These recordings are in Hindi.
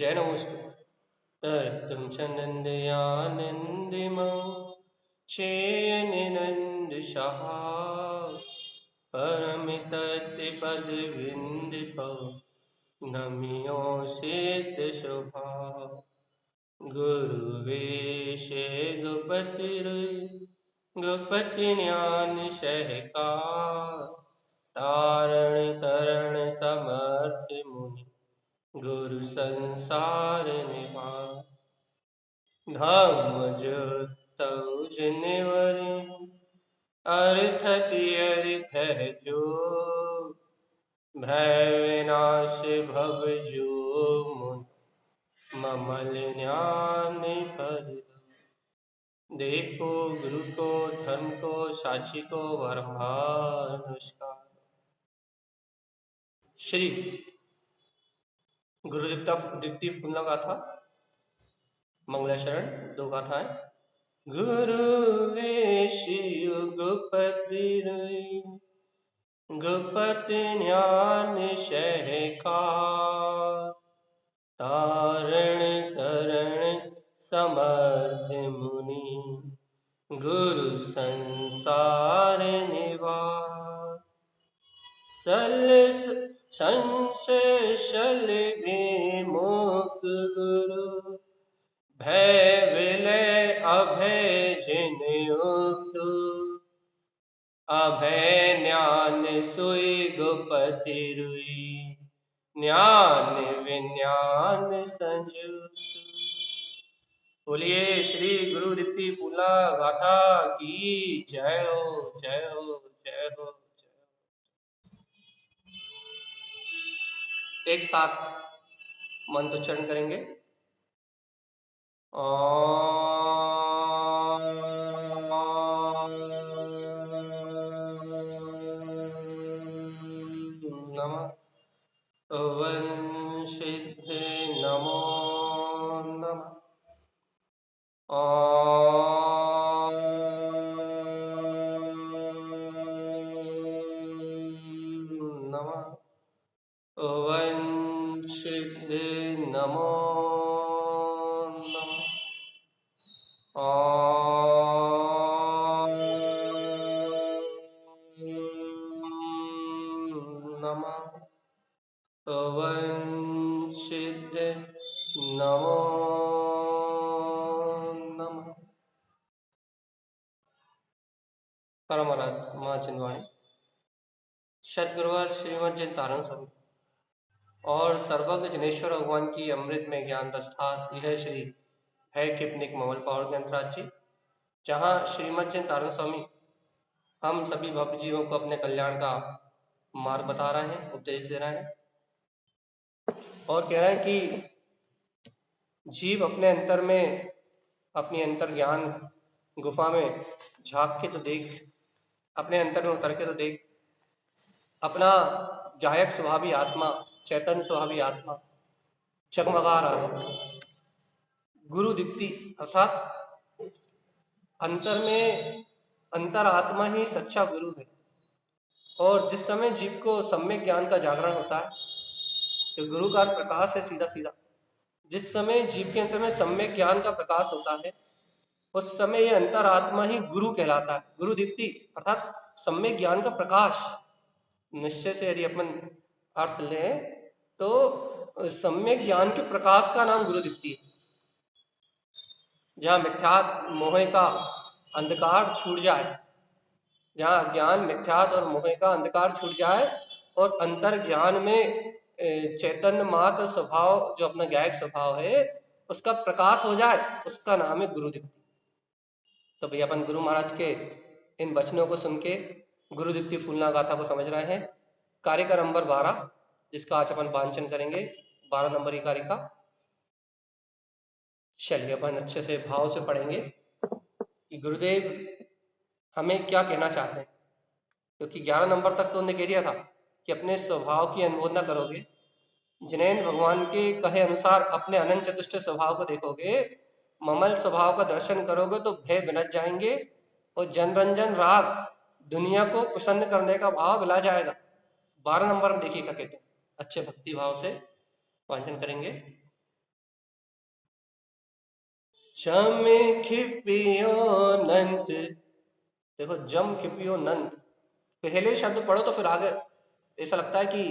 जय नमस्कार। तुम चनंदयानंदिमो चेयनिनंद सहा परमितति पद विंदिपो नमियो सिद्ध शोभा गुरुवेश गुपति गुपति ज्ञान सहकार तारण तरण समर्थ मुनि गुरु संसार निवार धम्म जो तव जिनवरे अर्थ अर्थ जो भय विनाश भव जो मुन ममल ज्ञान पर देखो गुरु को धर्म को साक्षी को वरहार नमस्कार। श्री गुरु दीप्ति फूलना गाथा मंगलाचरण 2 गाथाएं। गुरु वेश गुपति गुपति ज्ञान सहकार तारण तरण समर्थ मुनि गुरु संसार निवार सल संशय शल विमुख गुरु भय विलय अभय जिन युक्तु अभय ज्ञान सुई गुपति रुई ज्ञान विज्ञान संयुक्त। बोलिए श्री गुरु दीप्ति फूला गाथा की जय हो जय हो जय हो जय हो। एक साथ मंत्रोच्चारण करेंगे। नमः ओम सिद्धे नमो नमः। नमः ओम सिद्धे नमो नमः। नमः ओम सिद्धे नमो नमः। परम आराध्य मां चिन्वाणी सदगुरुवर श्रीमद जैन तारण स्वामी और सर्वज्ञ जनेश्वर भगवान की अमृत में ज्ञान दस्तार यह श्री है किपनिक मवल पावर ग्रंथराज जी, जहाँ श्रीमद जैन तारण स्वामी हम सभी भक्त जीवों को अपने कल्याण का मार्ग बता रहे हैं, उपदेश दे रहे हैं और कह रहे हैं कि जीव अपने अंतर में अपनी अंतर ज्ञान गुफा में झांक के तो देख, अपने अंतर में उतर के तो देख, अपना गायक स्वभावी आत्मा, चैतन्य स्वभावी आत्मा जगमगा रहा है। गुरु दीप्ति अर्थात अंतर में अंतर आत्मा ही सच्चा गुरु है। और जिस समय जीव को सम्यक ज्ञान का जागरण होता है, तो गुरु का प्रकाश है सीधा सीधा। जिस समय जीव के अंतर में सम्यक ज्ञान का प्रकाश होता है, उस समय यह अंतर आत्मा ही गुरु कहलाता है। गुरु दीप्ति अर्थात सम्यक ज्ञान का प्रकाश। निश्चय से यदि अपन अर्थ लें तो सम्यक ज्ञान के प्रकाश का नाम गुरु दीप्ति है। जहाँ मिथ्यात मोह का अंधकार छूट जाए, जहाँ ज्ञान मिथ्यात और मोह का अंधकार छूट जाए और अंतर ज्ञान में चैतन्य मात्र स्वभाव जो अपना गायक स्वभाव है उसका प्रकाश हो जाए, उसका नाम है गुरु दीप्ति। तो भैया अपन गुरु महाराज के इन वचनों को सुन के गुरु दीप्ति फूलना गाथा को समझ रहे हैं। कार्य का नंबर 12 जिसका आज अपन वांचन करेंगे, 12 नंबर की कार्य का। चलिए अपन अच्छे से भाव से पढ़ेंगे कि गुरुदेव हमें क्या कहना चाहते हैं, क्योंकि 11 नंबर तक तो उन्होंने कह दिया था कि अपने स्वभाव की अनुमोदना करोगे, जिनेन भगवान के कहे अनुसार अपने अनंत चतुष्ट स्वभाव को देखोगे, ममल स्वभाव का दर्शन करोगे तो भय विनट जाएंगे और जनरंजन राग दुनिया को प्रसन्न करने का भाव मिला जाएगा। 12 नंबर में देखिए क्या कहते हैं। अच्छे भक्ति भाव से वाचन करेंगे। जम खिपियो नंत, देखो जम खिपियो नंत, पहले शब्द पढ़ो तो फिर आगे ऐसा लगता है कि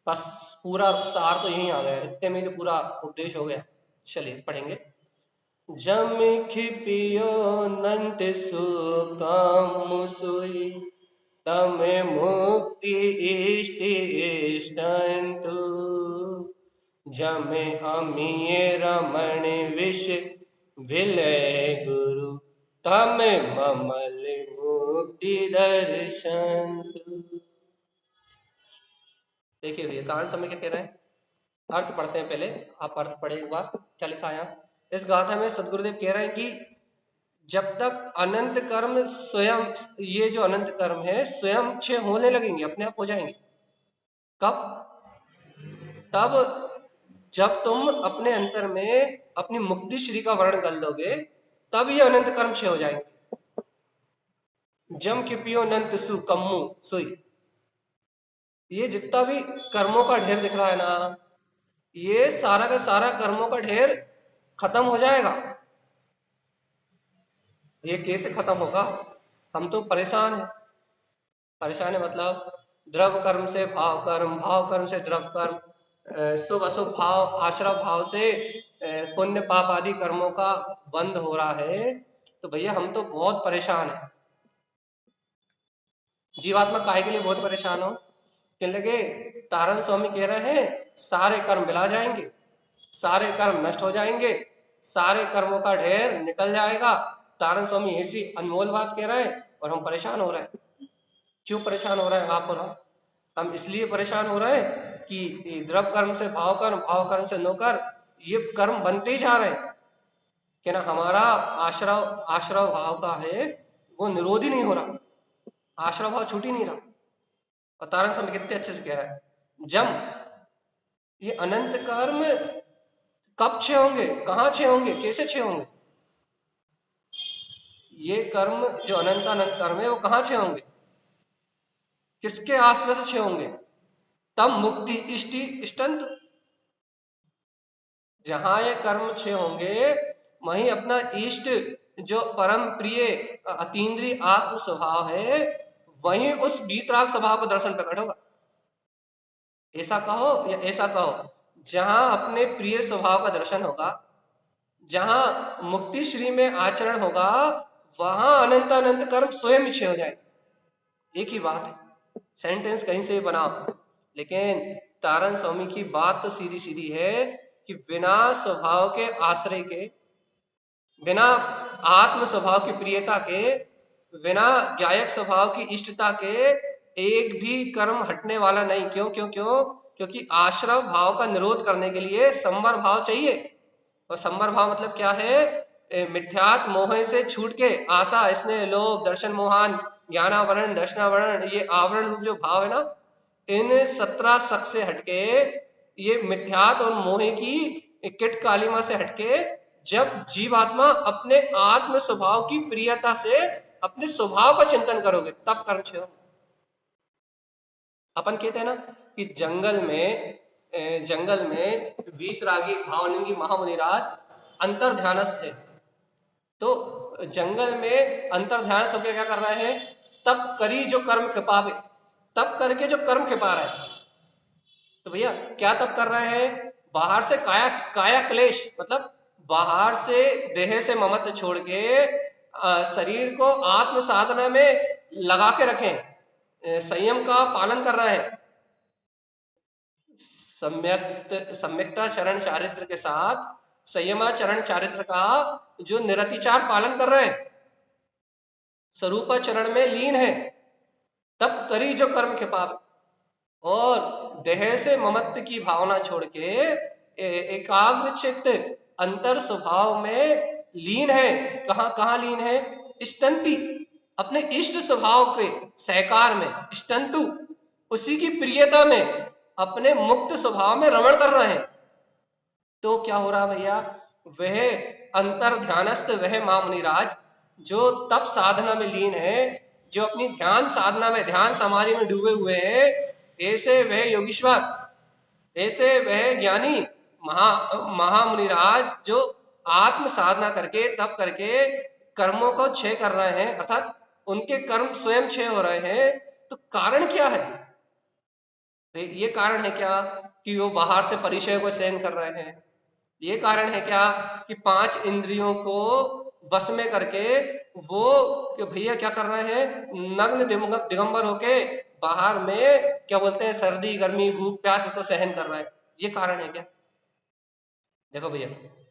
बस पूरा सार तो यहीं आ गया, इतने में तो पूरा उपदेश हो गया। चलिए पढ़ेंगे। जम खिपियो नंत सुकाम सुई, तम मुक्ति इष्ट इष्टंतु, जमे अमीय रमण विष विलय गुरु, तम ममल मुक्ति दर्शन। देखिए भैया तारण समय क्या कह रहे हैं, अर्थ पढ़ते हैं पहले, आप अर्थ पढ़े एक बार। क्या लिखा है यहाँ इस गाथा में? सदगुरुदेव कह रहे हैं कि जब तक अनंत कर्म स्वयं, ये जो अनंत कर्म है स्वयं क्षय होने लगेंगे, अपने आप हो जाएंगे। कब? तब जब तुम अपने अंतर में अपनी मुक्ति श्री का वर्णन कर दोगे, तब ये अनंत कर्म क्षय हो जाएंगे। जम किपियो अनंत सु कम्मु सुई, ये जितना भी कर्मों का ढेर दिख रहा है ना, ये सारा का सारा कर्मों का ढेर खत्म हो जाएगा। ये कैसे खत्म होगा? हम तो परेशान हैं। परेशान है मतलब द्रव कर्म से भाव कर्म, भाव कर्म से द्रव कर्म, शुभ अशुभ भाव आश्रव भाव से पुण्य पाप आदि कर्मों का बंध हो रहा है। तो भैया हम तो बहुत परेशान हैं। जीवात्मा काहे के लिए बहुत परेशान हो? कहने लगे तारण स्वामी कह रहे हैं सारे कर्म मिला जाएंगे, सारे कर्म नष्ट हो जाएंगे, सारे कर्मों का ढेर निकल जाएगा। तारण स्वामी ऐसी अनमोल बात कह रहे हैं और हम परेशान हो रहे हैं। क्यों परेशान हो रहे हैं आप और हम इसलिए परेशान हो रहे हैं कि द्रव कर्म से भाव कर्म, भाव कर्म से नौकर, ये कर्म बनते ही जा रहे हैं कि ना हमारा आश्रव आश्रव भाव का है वो निरोध ही नहीं हो रहा, आश्रव भाव छूट ही नहीं रहा। और तारण स्वामी कितने अच्छे से कह रहा है, जम ये अनंत कर्म कब क्षय होंगे, कहाँ क्षय होंगे, कैसे क्षय होंगे? ये कर्म जो अनंत अनंत कर्म है वो कहाँ क्षय होंगे, किसके आश्रय से क्षय होंगे? तब मुक्ति इष्टि इष्टंत, जहां ये कर्म क्षय होंगे वहीं अपना इष्ट जो परम प्रिय अतीन्द्रिय आत्म स्वभाव है, वहीं उस वीतराग स्वभाव का दर्शन प्रकट होगा। ऐसा कहो या ऐसा कहो, जहां अपने प्रिय स्वभाव का दर्शन होगा, जहां मुक्ति श्री में आचरण होगा, वहां अनंत अनंत कर्म स्वयं क्षय हो जाए। एक ही बात है, सेंटेंस कहीं से बनाओ, लेकिन तारण स्वामी की बात तो सीधी सीधी है कि बिना स्वभाव के आश्रय के, बिना आत्म स्वभाव की प्रियता के, बिना ज्ञायक स्वभाव की इष्टता के एक भी कर्म हटने वाला नहीं। क्यों क्यों क्यों? क्योंकि आश्रव भाव का निरोध करने के लिए संवर भाव चाहिए। और संवर भाव मतलब क्या है? मिथ्यात्म मोह से छूट के आशा, स्नेह, लोभ, दर्शन मोहन, ज्ञानावरण, दर्शनावरण, ये आवरण रूप जो भाव है ना, इन 17 शक से हटके, ये मिथ्यात और मोह की किट कालिमा से हटके, जब जीवात्मा अपने आत्म स्वभाव की प्रियता से अपने स्वभाव का चिंतन करोगे, तब कर्म क्षय। अपन कहते हैं ना कि जंगल में वीतरागी भावलिंगी महामुनिराज अंतर ध्यानस्थ है। तो जंगल में अंतर ध्यान होकर क्या कर रहे हैं? तब करी जो कर्म खिपावे, तब करके जो कर्म खिपा रहे हैं। तो भैया क्या तब कर रहे हैं? बाहर से काया क्लेश, मतलब बाहर से देह से ममत्व छोड़ के शरीर को आत्म साधना में लगा के रखें, संयम का पालन कर रहे हैं, सम्यक्ता चरण चारित्र के साथ संयमाचरण चारित्र का जो निरतिचार पालन कर रहे हैं, स्वरूपाचरण में लीन है, तब करी जो कर्म खिपावे। और देह से ममत्व की भावना छोड़ के एकाग्र चित्त अंतर स्वभाव में लीन है। कहां कहां लीन है? इष्टंति, अपने इष्ट स्वभाव के सहकार में, इष्टंतु उसी की प्रियता में, अपने मुक्त स्वभाव में रमण कर रहे हैं। तो क्या हो रहा भैया? वह अंतर ध्यानस्थ, वह मामुनिराज जो तप साधना में लीन है, जो अपनी ध्यान साधना में, ध्यान समाधि में डूबे हुए हैं, ऐसे वह योगीश्वर, ऐसे वह ज्ञानी महामुनिराज जो आत्म साधना करके तप करके कर्मों को क्षय कर रहे हैं, अर्थात उनके कर्म स्वयं क्षय हो रहे हैं, तो कारण क्या है? ये कारण है क्या कि वो बाहर से परिचय को सहन कर रहे हैं? ये कारण है क्या कि 5 इंद्रियों को वश में करके वो कि भैया क्या कर रहे हैं, नग्न दिगंबर होके बाहर में क्या बोलते हैं, सर्दी गर्मी भूख प्यास इसको सहन कर रहे हैं? ये कारण है क्या? देखो भैया,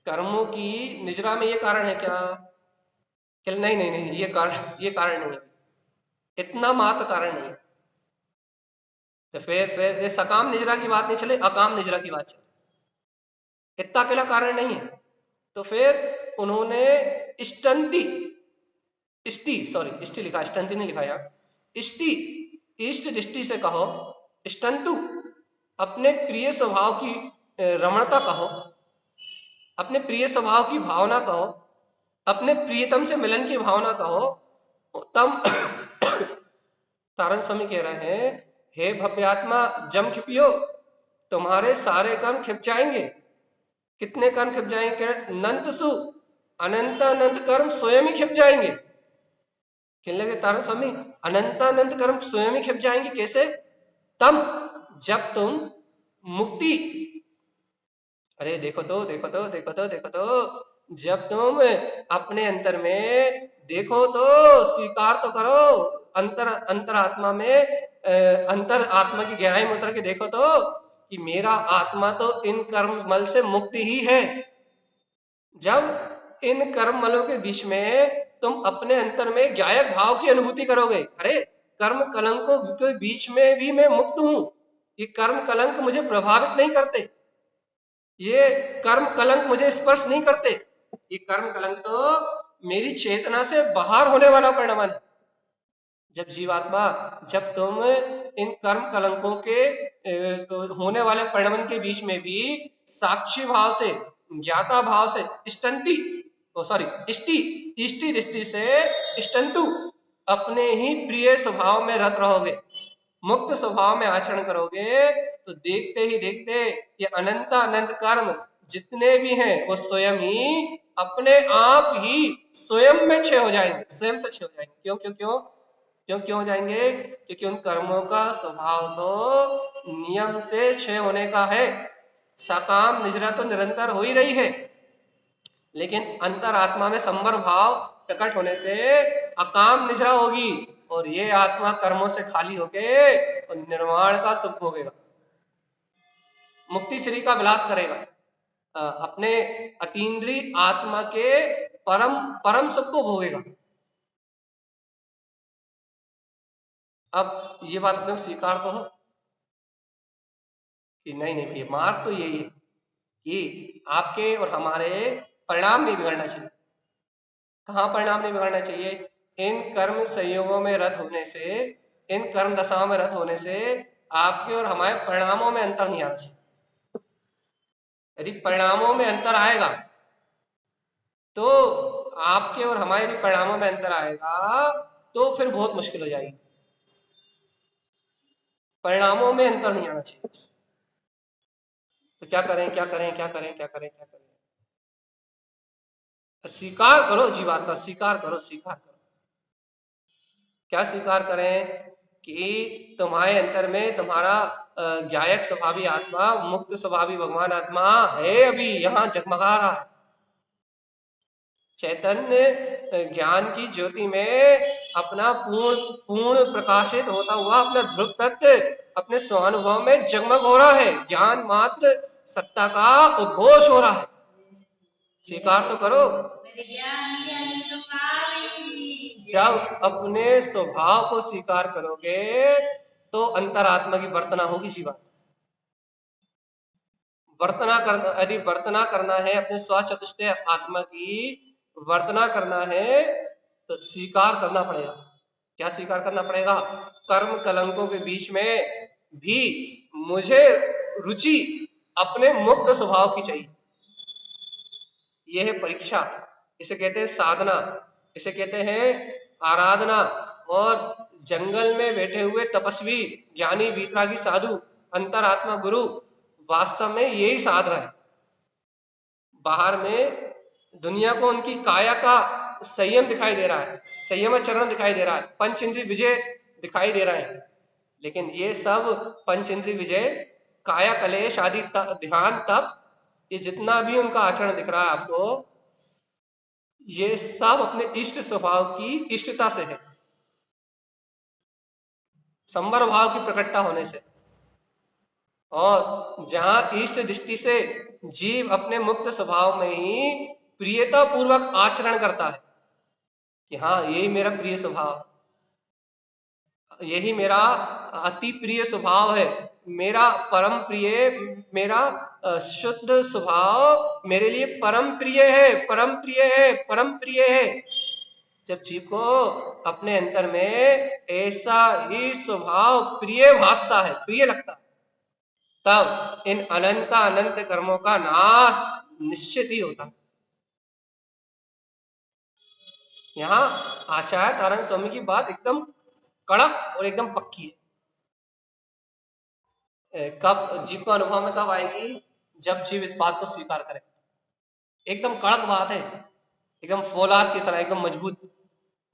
कर्मों की निजरा में ये कारण है क्या? नहीं नहीं नहीं, ये कारण नहीं है, इतना मात्र कारण नहीं है। तो फिर ये सकाम निजरा की बात नहीं चले, अकाम निजरा की बात चले, इतना अकेला कारण नहीं है। तो फिर उन्होंने स्टंती इष्टि लिखा, स्टंती नहीं लिखा यार, इष्टि इष्ट दृष्टि से कहो, स्टंतु अपने प्रिय स्वभाव की रमणता कहो, अपने प्रिय स्वभाव की भावना कहो, अपने प्रियतम से मिलन की भावना कहो, तम तारण स्वामी कह रहे हैं, हे भव्यात्मा जम खिपियो, तुम्हारे सारे कर्म खिप जाएंगे। कितने कर्म खिप जाएंगे? कह रहे नंत सु, अनंत अनंत कर्म स्वयं ही खिप जाएंगे। कहने लगे तारण स्वामी, अनंत अनंत कर्म स्वयं ही खिप जाएंगे कैसे? तम, जब तुम मुक्ति, अरे देखो तो देखो तो देखो तो देखो तो, जब तुम अपने अंतर में देखो तो, स्वीकार तो करो, अंतर आत्मा में अंतर आत्मा की गहराई में उतर के देखो तो कि मेरा आत्मा तो इन कर्म मल से मुक्त ही है। जब इन कर्म मलों के बीच में तुम अपने अंतर में ज्ञायक भाव की अनुभूति करोगे, अरे कर्म कलंकों के बीच में भी मैं मुक्त हूं, ये कर्म कलंक मुझे प्रभावित नहीं करते, ये कर्म कलंक मुझे स्पर्श नहीं करते, ये कर्म कलंक तो मेरी चेतना से बाहर होने वाला परिणाम है। जब जीवात्मा, जब तुम इन कर्म कलंकों के होने वाले परिणाम के बीच में भी साक्षी भाव से, ज्ञाता भाव से, स्टंती इष्टि दृष्टि से स्टंतु अपने ही प्रिय स्वभाव में रत रहोगे, मुक्त स्वभाव में आचरण करोगे, तो देखते ही देखते ये अनंत अनंत कर्म जितने भी हैं वो स्वयं ही अपने आप ही स्वयं में क्षय हो जाएंगे, स्वयं से क्षय हो जाएंगे। क्यों क्यों क्यों क्यों क्यों हो जाएंगे? क्योंकि उन कर्मों का स्वभाव तो नियम से क्षय होने का है। सकाम निजरा तो निरंतर हो ही रही है, लेकिन अंतर आत्मा में संवर भाव प्रकट होने से अकाम निजरा होगी, और ये आत्मा कर्मों से खाली होके और निर्वाण का सुख भोगेगा, मुक्ति श्री का विलास करेगा, अपने अतीन्द्रिय आत्मा के परम परम सुख को भोगेगा। अब ये बात अपने स्वीकार तो हो कि नहीं नहीं भैया, मार्ग तो यही है कि आपके और हमारे परिणाम नहीं बिगड़ना चाहिए। कहाँ परिणाम नहीं बिगड़ना चाहिए? इन कर्म संयोगों में रत होने से, इन कर्म दशाओं में रत होने से आपके और हमारे परिणामों में अंतर नहीं आना चाहिए। यदि परिणामों में अंतर आएगा तो आपके और हमारे यदि परिणामों में अंतर आएगा तो फिर बहुत मुश्किल हो जाएगी। परिणामों में अंतर नहीं आना चाहिए। तो क्या करें क्या करें क्या करें क्या करें क्या करें? स्वीकार करो जीवात्मा, स्वीकार करो, स्वीकार करो। क्या स्वीकार करें? कि तुम्हारे अंतर में तुम्हारा ज्ञायक स्वभावी आत्मा, मुक्त स्वभावी भगवान आत्मा है, अभी यहाँ जगमगा रहा है। चैतन्य ज्ञान की ज्योति में अपना पूर्ण प्रकाशित होता हुआ अपना ध्रुव तत्व अपने स्वानुभव में जगमग हो रहा है। ज्ञान मात्र सत्ता का उद्घोष हो रहा है। स्वीकार तो करो। जब अपने स्वभाव को स्वीकार करोगे तो अंतरात्मा की वर्तना होगी जीवन। वर्तना करना, यदि वर्तना करना है अपने स्वचतुष्टय आत्मा की वर्तना करना है तो स्वीकार करना पड़ेगा। क्या स्वीकार करना पड़ेगा? कर्म कलंकों के बीच में भी मुझे रुचि अपने मुक्त स्वभाव की चाहिए। यह है परीक्षा, इसे कहते हैं साधना, इसे कहते हैं आराधना। और जंगल में बैठे हुए तपस्वी ज्ञानी वीतरागी साधु अंतरात्मा गुरु वास्तव में यही साध रहा है। बाहर में दुनिया को उनकी काया का संयम दिखाई दे रहा है, संयम चरण दिखाई दे रहा है, पंच इंद्रिय विजय दिखाई दे रहे हैं। लेकिन ये सब पंच इंद्रिय विजय, काया कलेश आदि ध्यान तप, ये जितना भी उनका आचरण दिख रहा है आपको, ये सब अपने इष्ट स्वभाव की इष्टता से है, संवर भाव की प्रकटता होने से। और जहां इष्ट दृष्टि से जीव अपने मुक्त स्वभाव में ही प्रियता पूर्वक आचरण करता है कि हाँ यही मेरा प्रिय स्वभाव, यही मेरा अति प्रिय स्वभाव है, मेरा परम प्रिय, मेरा शुद्ध स्वभाव मेरे लिए परम प्रिय है, परम प्रिय है, परम प्रिय है। जब जीव को अपने अंतर में ऐसा ही स्वभाव प्रिय भासता है, प्रिय लगता है, तब इन अनंत अनंत कर्मों का नाश निश्चित ही होता है। यहाँ आचार्य तारण स्वामी की बात एकदम कड़क और एकदम पक्की है। कब जीव को अनुभव में कब आएगी? जब जीव इस बात को स्वीकार करे। एकदम कड़क बात है, एकदम फौलाद की तरह, एकदम मजबूत।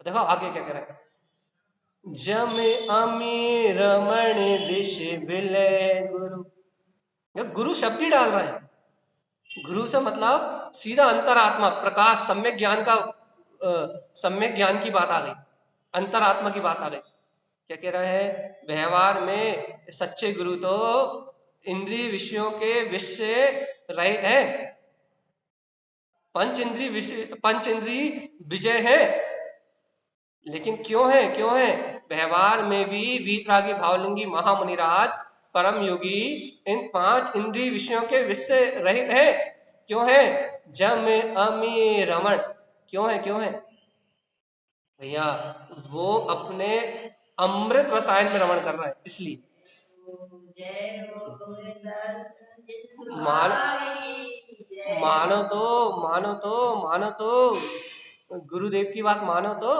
देखो आगे क्या कह रहा है, जम अमी रमण विष विलय गुरु। गुरु शब्द ही डाल रहे हैं। गुरु से मतलब सीधा अंतरात्मा, प्रकाश, सम्यक ज्ञान का, सम्यक ज्ञान की बात आ गई, अंतरात्मा की बात आ गई। क्या कह रहा है, व्यवहार में सच्चे गुरु तो इंद्रिय विषयों के विष से रहित है, पंच इंद्रिय विजय है। लेकिन क्यों है, क्यों है? व्यवहार में भी वीतरागी भावलिंगी महामुनिराज परम योगी इन पांच इंद्रिय विषयों के विष से रहित है। क्यों है? जम अमी रमण। क्यों है, क्यों है भैया? वो अपने अमृत रसायन में रमण कर रहा है, इसलिए। मान मानो तो, मानो तो, मानो तो, गुरुदेव की बात मानो तो,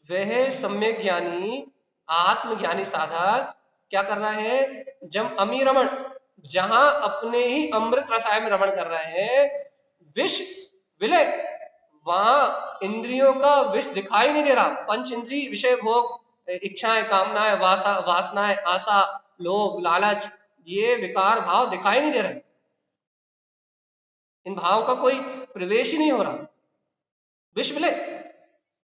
वह सम्यक ज्ञानी आत्मज्ञानी साधक क्या कर रहा है, जब अमी रमण, जहां अपने ही अमृत रसायन में रमण कर रहे हैं, विष विलय, वहां इंद्रियों का विष दिखाई नहीं दे रहा। पंच इंद्रिय विषय भोग, इच्छाएं, कामनाएं, वासनाएं, आशा, लोभ, लालच, ये विकार भाव दिखाई नहीं दे रहे। इन भावों का कोई प्रवेश ही नहीं हो रहा। विष विलय,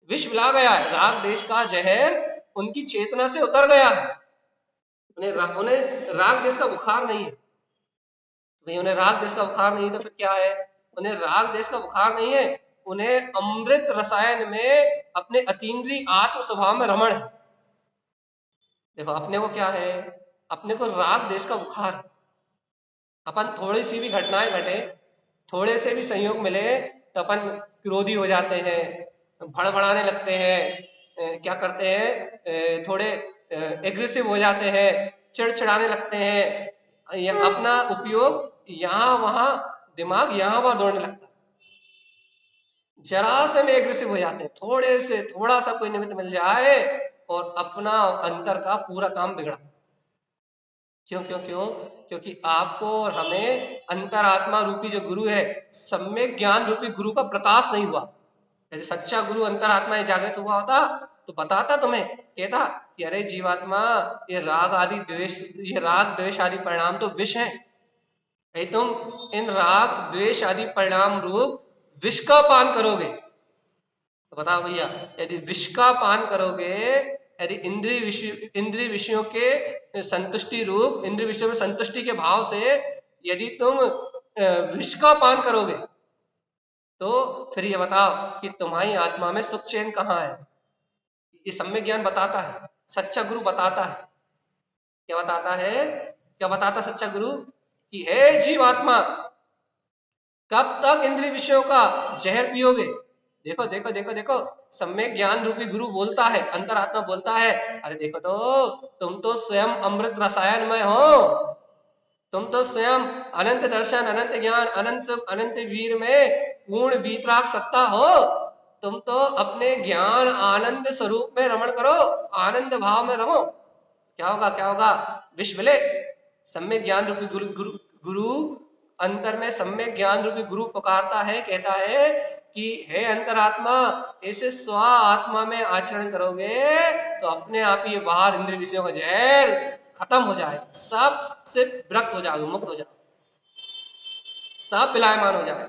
विष मिला गया है, राग देश का जहर उनकी चेतना से उतर गया है। उन्हें राग देश का बुखार नहीं है भाई, उन्हें राग देश का बुखार नहीं है तो फिर क्या है? उन्हें राग देश का बुखार नहीं है, उन्हें अमृत रसायन में अपने अतीन्द्रिय आत्म स्वभाव में रमण है। देखो अपने को क्या है, अपने को राग देश का बुखार है। अपन थोड़ी सी भी घटनाएं घटे, थोड़े से भी संयोग मिले तो अपन क्रोधी हो जाते हैं, भड़बड़ाने लगते हैं, क्या करते हैं, थोड़े एग्रेसिव हो जाते हैं, चिड़चिड़ाने लगते हैं, या अपना उपयोग यहाँ वहां, दिमाग यहाँ वहां दौड़ने लगता है। जरा से में एग्रेसिव हो जाते हैं, थोड़े से थोड़ा सा कोई निमित्त मिल जाए और अपना अंतर का पूरा काम बिगड़ा। क्यों क्यों क्यों? क्योंकि आपको और हमें अंतरात्मा रूपी जो गुरु है, सम्यक ज्ञान रूपी गुरु का प्रकाश नहीं हुआ। यदि सच्चा गुरु अंतरात्मा जागृत हुआ होता तो बताता तुम्हें, कहता कि अरे जीवात्मा, ये राग आदि द्वेष, ये राग द्वेष आदि परिणाम तो विष है। यदि तुम इन राग द्वेष आदि परिणाम रूप विष का पान करोगे तो बताओ भैया, यदि विष का पान करोगे, यदि इंद्रिय विषयों के संतुष्टि रूप, इंद्रिय विषयों में संतुष्टि के भाव से यदि तुम विष का पान करोगे तो फिर ये बताओ कि तुम्हारी आत्मा में सुख चैन कहाँ है? ये सम्यक ज्ञान बताता है, सच्चा गुरु बताता है। क्या बताता है? क्या बताता सच्चा गुरु? कि हे जीवात्मा, कब तक इंद्रिय विषयों का जहर पियोगे? देखो देखो देखो देखो, सम्यक ज्ञान रूपी गुरु बोलता है, अंतरात्मा बोलता है, अरे देखो तो, तुम तो स्वयं अमृत रसायनमय हो, तुम तो स्वयं अनंत दर्शन, अनंत ज्ञान, अनंत सुख, अनंत वीर में पूर्ण वीतराग सत्ता हो। तुम तो अपने ज्ञान आनंद स्वरूप में रमण करो, आनंद भाव में रमो। क्या होगा, क्या होगा? विष मिले, सम्यक ज्ञान रूपी गुरु अंतर में सम्यक ज्ञान रूपी गुरु पुकारता है, कहता है कि हे अंतरात्मा, ऐसे स्व आत्मा में आचरण करोगे तो अपने आप ही बाहर इंद्रिय विषयों का जहर खत्म हो जाए, सब से विरक्त हो जाओगे, मुक्त हो जाओगे, सब विलायमान हो जाए।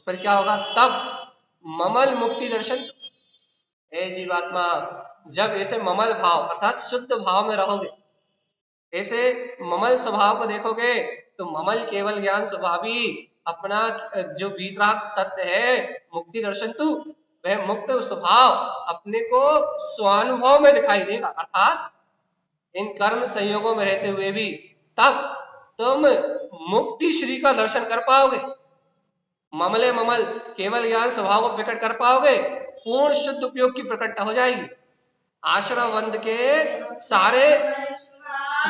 फिर क्या होगा? तब ममल मुक्ति दर्शन। हे जीवात्मा, जब ऐसे ममल भाव अर्थात शुद्ध भाव में रहोगे, ऐसे ममल स्वभाव को देखोगे, तो ममल केवल ज्ञान स्वभाव ही अपना जो वीतराग तत्व है मुक्ति दर्शन तू, वह मुक्त स्वभाव अपने को स्वानुभव में दिखाई देगा। अर्थात इन कर्म संयोगों में रहते हुए भी तब तुम मुक्ति श्री का दर्शन कर पाओगे, ममले ममल केवल ज्ञान स्वभाव को प्रकट कर पाओगे, पूर्ण शुद्ध उपयोग की प्रकटता हो जाएगी। आश्रम बंद के सारे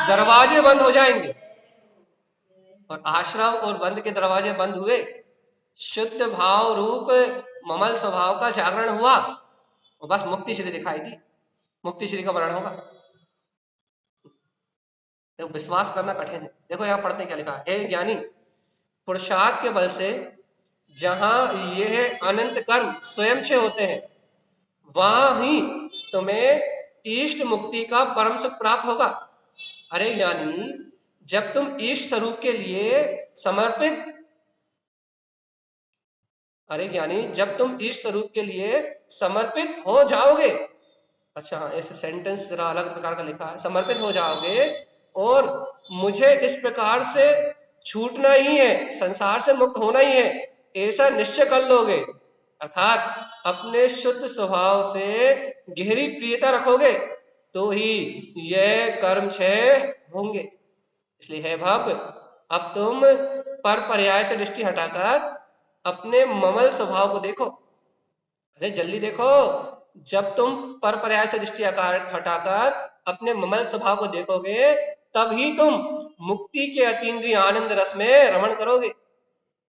दरवाजे बंद हो जाएंगे, और आश्रम और बंद के दरवाजे बंद हुए, शुद्ध भाव रूप ममल स्वभाव का जागरण हुआ, और बस मुक्ति श्री दिखाई दी, मुक्ति श्री का वर्णन होगा। देखो विश्वास करना कठिन है। देखो यहाँ पढ़ते क्या लिखा है, हे ज्ञानी, पुरुषार्थ के बल से जहां यह अनंत कर्म स्वयं से होते हैं, वहां ही तुम्हें इष्ट मुक्ति का परम सुख प्राप्त होगा। अरे ज्ञानी, जब तुम इष्ट स्वरूप के लिए समर्पित अरे ज्ञानी जब तुम इष्ट स्वरूप के लिए समर्पित हो जाओगे, अच्छा हाँ, ऐसे सेंटेंस जरा अलग प्रकार का लिखा है, समर्पित हो जाओगे और मुझे इस प्रकार से छूटना ही है, संसार से मुक्त होना ही है, ऐसा निश्चय कर लोगे, अर्थात अपने शुद्ध स्वभाव से गहरी प्रियता रखोगे, तो ही यह कर्म क्षय होंगे। इसलिए है भव, अब तुम पर पर्याय से दृष्टि हटाकर अपने ममल स्वभाव को देखो। अरे जल्दी देखो, जब तुम पर पर्याय से दृष्टि हटाकर अपने ममल स्वभाव को देखोगे, तभी तुम मुक्ति के अतीन्द्रिय आनंद रस में रमण करोगे।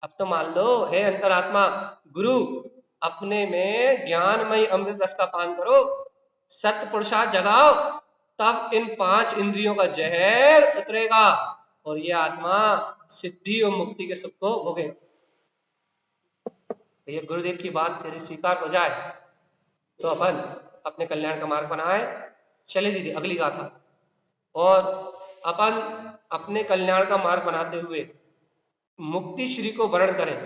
अब तो मान लो, हे अंतरात्मा, गुरु अपने में ज्ञानमय अमृत रस का पान करो, सत्य पुरुषार्थ जगाओ, तब इन 5 इंद्रियों का जहर उतरेगा और यह आत्मा सिद्धि और मुक्ति के सुख को भोगेगा। ये गुरुदेव की बात यदि स्वीकार हो जाए तो अपन अपने कल्याण का मार्ग बनाए। चले दीदी अगली गाथा, और अपन अपने कल्याण का मार्ग बनाते हुए मुक्ति श्री को वर्ण करें,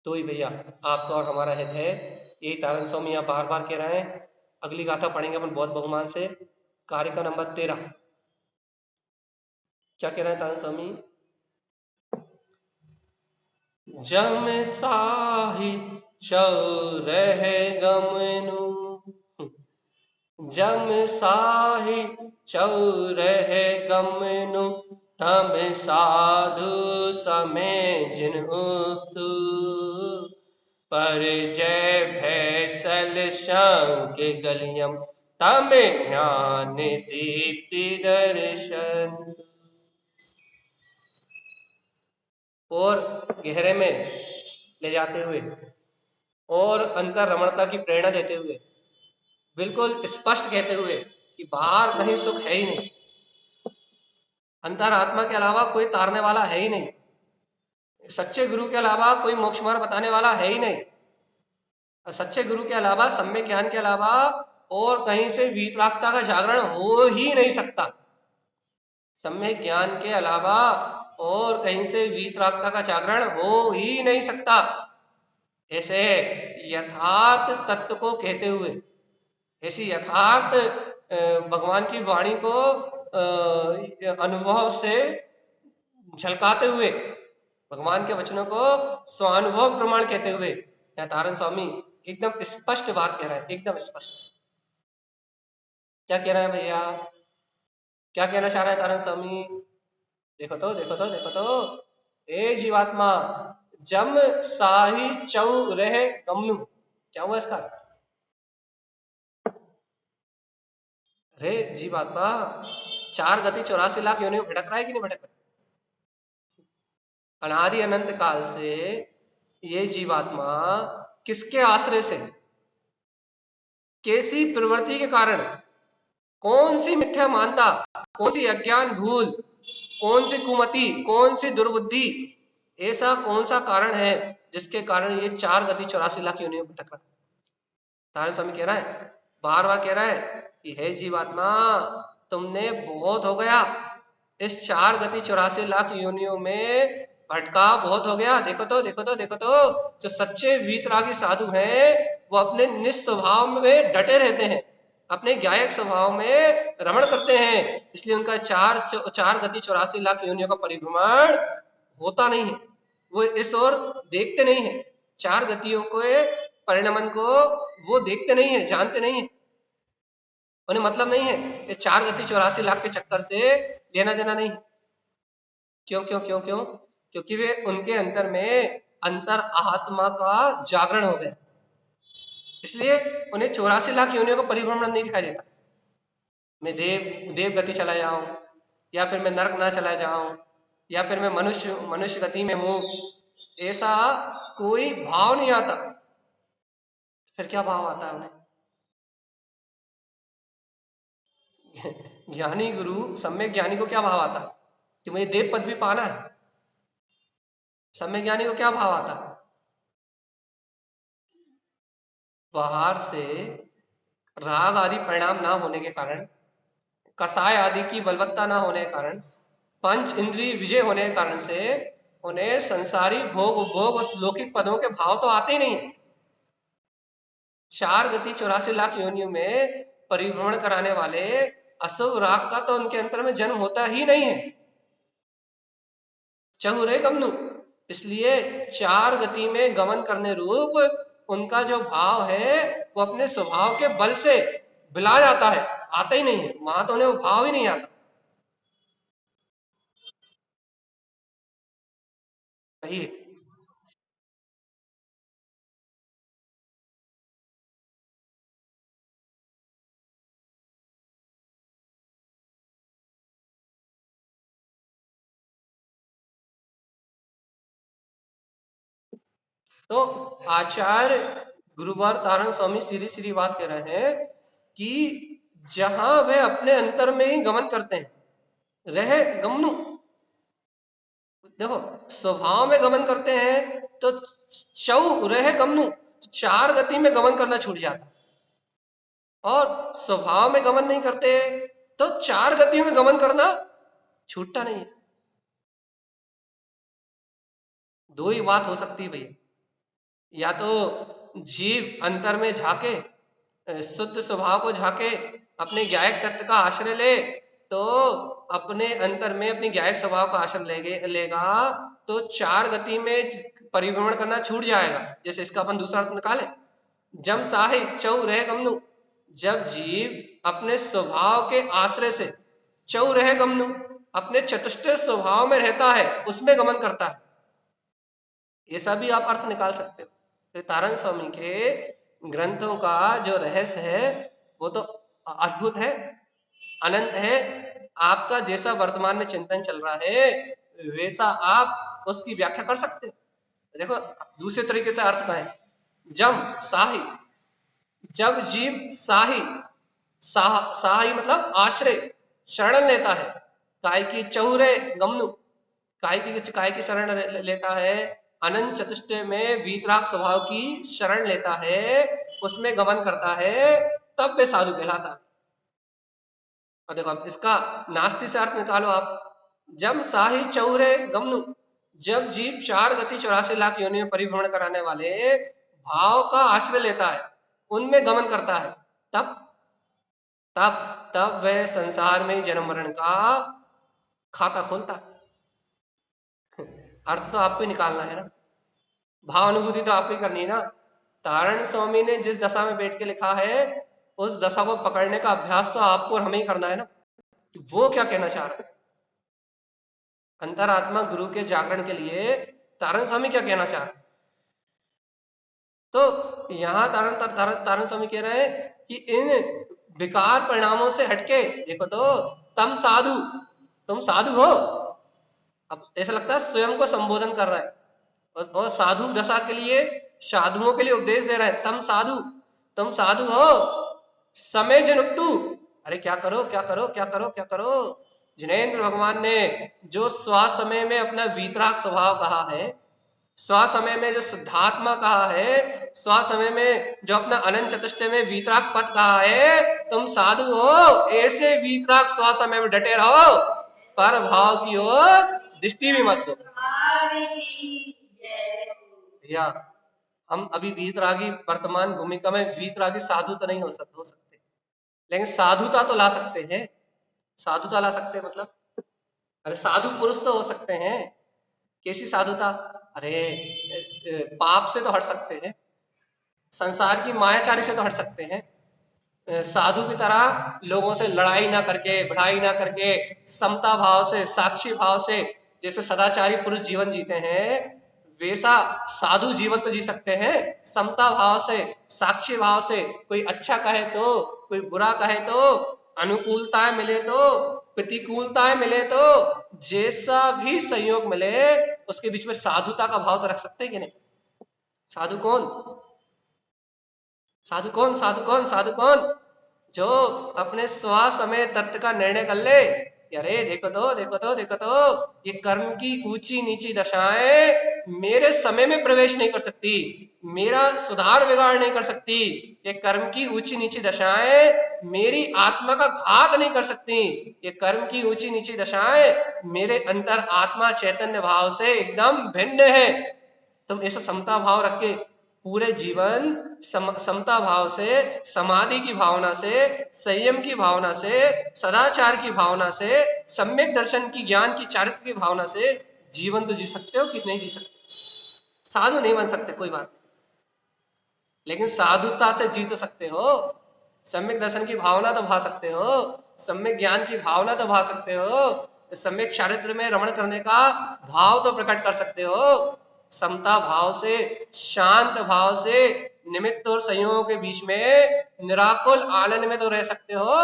तो ही भैया आपका और हमारा हित है। यही तारण स्वामी यहाँ बार बार कह रहे हैं। अगली गाथा पढ़ेंगे अपन बहुत बहुमान से, कारिका नंबर 13। क्या कह रहे हैं तारण स्वामी? जम साही चौरह गमनु, जम साही चौरह गमनु, तम साधु समय जिन उक्तु, पर जय भैसल शंक गलियम, तम ज्ञान दीप्ति दर्शन। और गहरे में ले जाते हुए और अंतर रमणता की प्रेरणा देते हुए, बिल्कुल स्पष्ट कहते हुए कि बाहर कहीं सुख है ही नहीं, अंतर आत्मा के अलावा कोई तारने वाला है ही नहीं, सच्चे गुरु के अलावा कोई मोक्ष मार्ग बताने वाला है ही नहीं, सच्चे गुरु के अलावा, सम्यक ज्ञान के अलावा और कहीं से वीतरागता का जागरण हो ही नहीं सकता। सम्यक ज्ञान के अलावा और कहीं से वीतरागता का जागरण हो ही नहीं सकता। ऐसे यथार्थ तत्व को कहते हुए, ऐसी यथार्थ भगवान की वाणी को अनुभव से झलकाते हुए, भगवान के वचनों को स्वानुभव प्रमाण कहते हुए, यह तारण स्वामी एकदम स्पष्ट बात कह रहे हैं, एकदम स्पष्ट। क्या कह रहे हैं भैया? क्या कहना चाह रहे हैं तारण स्वामी? देखो तो, देखो तो, देखो तो, ए जीवात्मा, जम साही चौ रहे गमनु, क्या हुआ इसका? अरे जीवात्मा 4 गति 84 लाख योनियों भटक रहा है कि नहीं भटक रहा? अनादि अनंत काल से ये जीवात्मा किसके आश्रय से, कैसी प्रवृत्ति के कारण, कौन सी मिथ्या मानता, कौन सी अज्ञान भूल कौन सी कुमति, कौन सी दुर्बुद्धि, ऐसा कौन सा कारण है जिसके कारण ये 4 गति 84 लाख योनियों में भटक रहा है। नारायण स्वामी कह रहा है, बार बार कह रहा है कि हे जीवात्मा, तुमने बहुत हो गया, इस 4 गति 84 लाख योनियों में भटका बहुत हो गया। देखो तो देखो तो देखो तो, जो सच्चे वीतरागी साधु हैं वो अपने निस्वभाव में डटे रहते हैं, अपने ज्ञायक स्वभाव में रमण करते हैं, इसलिए उनका चार गति 84 लाख योनियों का परिभ्रमण होता नहीं है, वो इस ओर देखते नहीं है, 4 गतियों के परिणमन को वो देखते नहीं है, जानते नहीं है, उन्हें मतलब नहीं है, ये 4 गति 84 लाख के चक्कर से लेना देना नहीं। क्यों क्यों क्यों क्यों? क्योंकि वे उनके अंतर में अंतर आत्मा का जागरण हो गया, इसलिए उन्हें 84 लाख योनियों का परिभ्रमण नहीं दिखाई देता। मैं देव गति चला जाऊं, या फिर मैं नरक ना चला जाऊं, या फिर मैं मनुष्य गति में हूं, ऐसा कोई भाव नहीं आता। फिर क्या भाव आता है उन्हें? ज्ञानी गुरु, सम्यक ज्ञानी को क्या भाव आता है कि मुझे देव पद भी पाना है? सम्यक ज्ञानी को क्या भाव आता है? बाहर से राग आदि परिणाम ना होने के कारण, कसाय आदि की बलवत्ता ना होने के कारण, पंच इंद्रिय विजय होने के कारण से उन्हें संसारी भोग उपभोग और लौकिक पदों के भाव तो आते ही नहीं। 4 गति 84 लाख योनियों में परिभ्रमण कराने वाले अशुभ राग का तो उनके अंतर में जन्म होता ही नहीं है। चहुरे गमनु, इसलिए 4 गति में गमन करने रूप उनका जो भाव है वो अपने स्वभाव के बल से बिला जाता है, आता ही नहीं है, वहां तो उन्हें वो भाव ही नहीं आता। वही तो आचार्य गुरुवार तारण स्वामी सीधी सीधी बात कह रहे हैं कि जहां वे अपने अंतर में ही गमन करते हैं, रहे गमनु, देखो स्वभाव में गमन करते हैं तो चौ रहे गमनु, 4 गति में गमन करना छूट जाता है, और स्वभाव में गमन नहीं करते तो 4 गति में गमन करना छूटता नहीं है। दो ही बात हो सकती है भैया, या तो जीव अंतर में झाके, शुद्ध स्वभाव को झाके, अपने ज्ञायक तत्व का आश्रय ले, तो अपने अंतर में अपने ज्ञायक स्वभाव का आश्रय लेगा तो 4 गति में परिभ्रमण करना छूट जाएगा। जैसे इसका अपन दूसरा अर्थ निकाले, जम साहि चौ रह गमनु, जब जीव अपने स्वभाव के आश्रय से, चौ रह गमनु, अपने चतुष्ट स्वभाव में रहता है, उसमें गमन करता है, ऐसा भी आप अर्थ निकाल सकते हो। तो तारण स्वामी के ग्रंथों का जो रहस्य है वो तो अद्भुत है, अनंत है। आपका जैसा वर्तमान में चिंतन चल रहा है वैसा आप उसकी व्याख्या कर सकते हो। देखो दूसरे तरीके से अर्थ कहें, जम साही, जब जीव साही, साही मतलब आश्रय, शरण लेता है, काय की चौरे गमनु, काय की शरण लेता है, अनंत चतुष्ट में वीतराग स्वभाव की शरण लेता है, उसमें गमन करता है, तब वे साधु कहलाता है। और देखो अब इसका नास्ति से अर्थ निकालो आप, जब साही चौरे गमनु, जब जीव 4 गति 84 लाख योनि में परिभ्रमण कराने वाले भाव का आश्रय लेता है, उनमें गमन करता है, तब तब तब वह संसार में जन्म मरण का खाता खोलता है। अर्थ तो आपको ही निकालना है ना, भाव अनुभूति तो आपको ही करनी है ना। तारण स्वामी ने जिस दशा में बैठ के लिखा है उस दशा को पकड़ने का अभ्यास तो आपको और हमें ही करना है ना, कि वो क्या कहना चाह रहे हैं। अंतरात्मा गुरु के जागरण के लिए तारण स्वामी क्या कहना चाह रहे हैं। तो यहाँ तारण स्वामी कह रहे हैं कि इन विकार परिणामों से हटके देखो तो, तुम साधु हो। अब ऐसा लगता है स्वयं को संबोधन कर रहा है, और साधु दशा के लिए, साधुओं के लिए उपदेश दे रहे हैं, तुम साधु हो, समय जनुक्तु, अरे क्या करो क्या करो क्या करो क्या करो, जिनेंद्र भगवान ने जो स्वसमय में अपना वीतराग स्वभाव कहा है, स्वसमय में जो शुद्धात्मा कहा है, स्वसमय में जो अपना अनंत चतुष्टय में वीतराग पद कहा है, तुम साधु हो, ऐसे वीतराग स्वसमय में डटे रहो, पर भाव की ओर दृष्टि भी मत दो। भैया हम अभी वीतरागी वर्तमान भूमिका में वीतरागी साधु तो नहीं हो सकते, लेकिन साधुता तो ला सकते हैं। साधुता ला सकते हैं मतलब, अरे साधु पुरुष तो हो सकते हैं। कैसी साधुता? अरे पाप से तो हट सकते हैं, संसार की मायाचारी से तो हट सकते हैं, साधु की तरह लोगों से लड़ाई ना करके, बढ़ाई ना करके, समता भाव से, साक्षी भाव से, जैसे सदाचारी पुरुष जीवन जीते हैं, वैसा साधु जीवन तो जी सकते हैं। समता भाव से, साक्षी भाव से, कोई अच्छा कहे तो, कोई बुरा कहे तो, अनुकूलताएं मिले तो, प्रतिकूलताएं मिले तो, जैसा भी संयोग मिले उसके बीच में साधुता का भाव तो रख सकते हैं कि नहीं? साधु कौन? साधु कौन? साधु कौन? साधु कौन? जो अपने स्वसमय तत्व का निर्णय कर ले, अरे देखो तो, देखो तो, देखो तो, ये कर्म की ऊंची नीची दशाएं मेरे समय में प्रवेश नहीं कर सकती, मेरा सुधार बिगाड़ नहीं कर सकती। ये कर्म की ऊंची नीची दशाएं मेरी आत्मा का घात नहीं कर सकती। ये कर्म की ऊंची नीची दशाएं मेरे अंतर आत्मा चैतन्य भाव से एकदम भिन्न है। तुम ऐसा समता भाव रख के पूरे जीवन समता भाव से, समाधि की भावना से, संयम की भावना से, सदाचार की भावना से, सम्यक दर्शन की, ज्ञान की, चारित्र की भावना से जीवन तो जी सकते हो कि नहीं जी सकते? साधु नहीं बन सकते कोई बात, लेकिन साधुता से जी तो सकते हो। सम्यक दर्शन की भावना तो भा सकते हो, सम्यक ज्ञान की भावना तो भा सकते हो, सम्यक चारित्र में रमण करने का भाव तो प्रकट कर सकते हो। समता भाव से, शांत भाव से, निमित्त और संयोगों के बीच में निराकुल आनंद में तो रह सकते हो,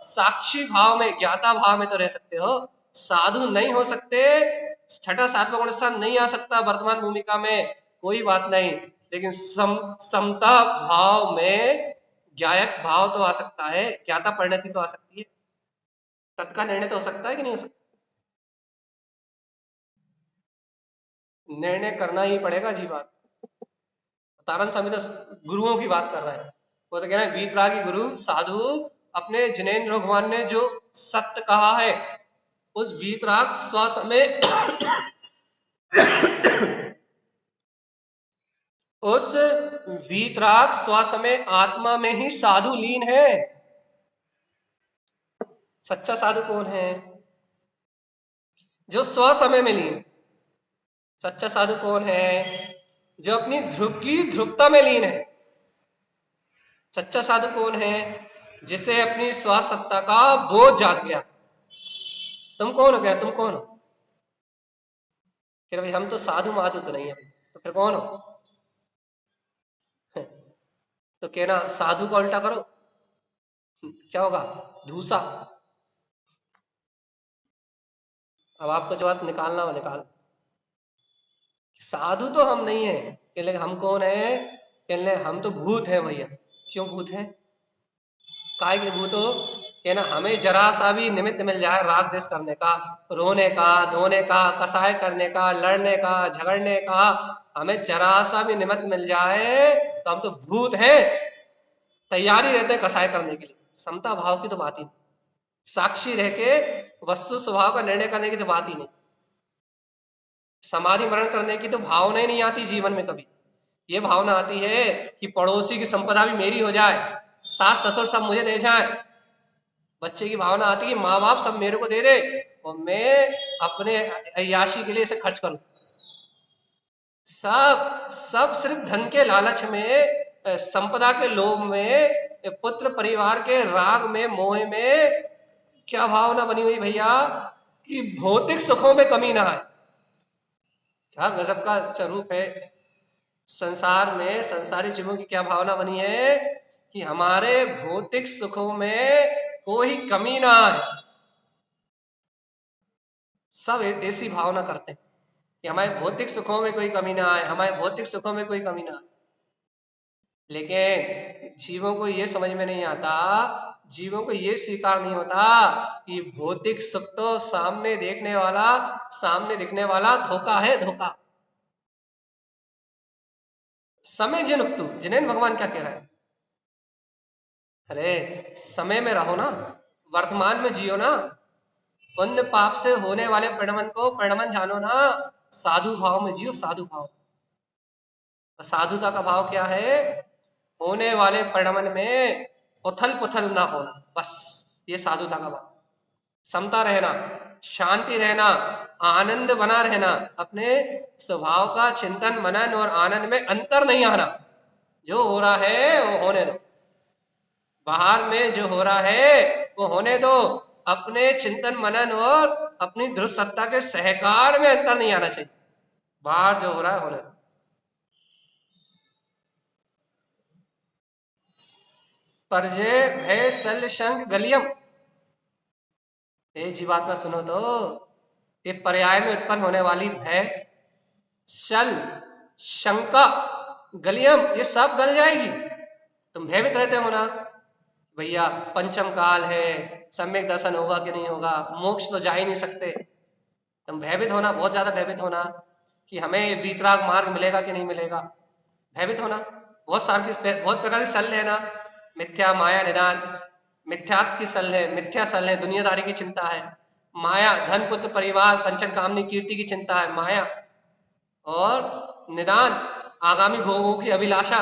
साक्षी भाव में, ज्ञाता भाव में तो रह सकते हो। साधु नहीं हो सकते, छठा सातवां गुण स्थान नहीं आ सकता वर्तमान भूमिका में, कोई बात नहीं, लेकिन समता भाव में ज्ञायक भाव तो आ सकता है, ज्ञाता परिणति तो आ सकती है, तत्का निर्णय तो हो सकता है कि नहीं हो सकता? निर्णय करना ही पड़ेगा जी। बात तारण स्वामी तो गुरुओं की बात कर रहा है, वो तो कह रहे हैं वीतरागी गुरु साधु अपने जिनेंद्र भगवान ने जो सत्य कहा है, उस वीतराग स्वसमय उस वीतराग स्वसमय आत्मा में ही साधु लीन है। सच्चा साधु कौन है? जो स्वसमय में लीन। सच्चा साधु कौन है? जो अपनी ध्रुव की ध्रुवता में लीन है। सच्चा साधु कौन है? जिसे अपनी स्वसत्ता का बोध जाग गया। तुम कौन हो? क्या तुम कौन हो? फिर भाई हम तो साधु माधु तो नहीं है, तो फिर कौन हो? तो कहना साधु का उल्टा करो, क्या होगा? धूसा। अब आपको जो बात निकालना हो निकाल। साधु तो हम नहीं है, कहले हम कौन है? कहले हम तो भूत है भैया। क्यों भूत है? काय के भूत हो? कहना हमें जरा सा भी निमित्त मिल जाए राग द्वेष करने का, रोने का, धोने का, कसाय करने का, लड़ने का, झगड़ने का, हमें जरा सा भी निमित्त मिल जाए तो हम तो भूत हैं, तैयारी रहते हैं कसाय करने के लिए। समता भाव की तो बात ही नहीं, साक्षी रह के वस्तु स्वभाव का निर्णय करने की तो बात ही नहीं, समाधि मरण करने की तो भावना ही नहीं आती जीवन में कभी। ये भावना आती है कि पड़ोसी की संपदा भी मेरी हो जाए, सास ससुर सब मुझे दे जाए। बच्चे की भावना आती है माँ बाप सब मेरे को दे दे और मैं अपने अय्याशी के लिए इसे खर्च करूं। सब सब सिर्फ धन के लालच में, संपदा के लोभ में, पुत्र परिवार के राग में, मोह में क्या भावना बनी हुई भैया कि भौतिक सुखों में कमी ना आए। क्या गजब का स्वरूप है संसार में। संसारी जीवों की क्या भावना बनी है कि हमारे भौतिक सुखों में कोई कमी ना आए। सब ऐसी भावना करते हैं कि हमारे भौतिक सुखों में कोई कमी ना आए, हमारे भौतिक सुखों में कोई कमी ना आए। लेकिन जीवों को ये समझ में नहीं आता, जीवों को ये स्वीकार नहीं होता कि भौतिक सुख तो सामने दिखने वाला धोखा है, धोखा। समय जिनुक्तु, जिनेन भगवान क्या कह रहा है? अरे समय में रहो ना, वर्तमान में जियो ना, पुण्य पाप से होने वाले परिणमन को परिणमन जानो ना, साधु भाव में जियो, साधु भाव। साधुता का भाव क्या है? होने वाले परिणमन में उथल पुथल ना होना, बस ये साधुता का भाव। समता रहना, शांति रहना, आनंद बना रहना, अपने स्वभाव का चिंतन मनन और आनंद में अंतर नहीं आना। जो हो रहा है वो होने दो, बाहर में जो हो रहा है वो होने दो, अपने चिंतन मनन और अपनी ध्रुव सत्ता के सहकार में अंतर नहीं आना चाहिए। बाहर जो हो रहा है होने दो। परजय भय शल्य शंख गलियम, ये जीवात्मा सुनो तो, ये पर्याय में उत्पन्न होने वाली भय, शल, शंका, गलियम, ये सब गल जाएगी। तुम भयभीत रहते हो ना, भैया पंचम काल है, सम्यक दर्शन होगा कि नहीं होगा, मोक्ष तो जा ही नहीं सकते। तुम भयभीत होना, बहुत ज्यादा भयभीत होना कि हमें वीतराग मार्ग मिलेगा कि नहीं मिलेगा, भयभीत होना। बहुत प्रकार की सल है ना, मिथ्या माया निदान, मिथ्यात्व की सल है, मिथ्या सल है, दुनियादारी की चिंता है, माया धन पुत्र परिवार कंचन कामनी कीर्ति की चिंता है, माया। और निदान आगामी भोगों की अभिलाषा,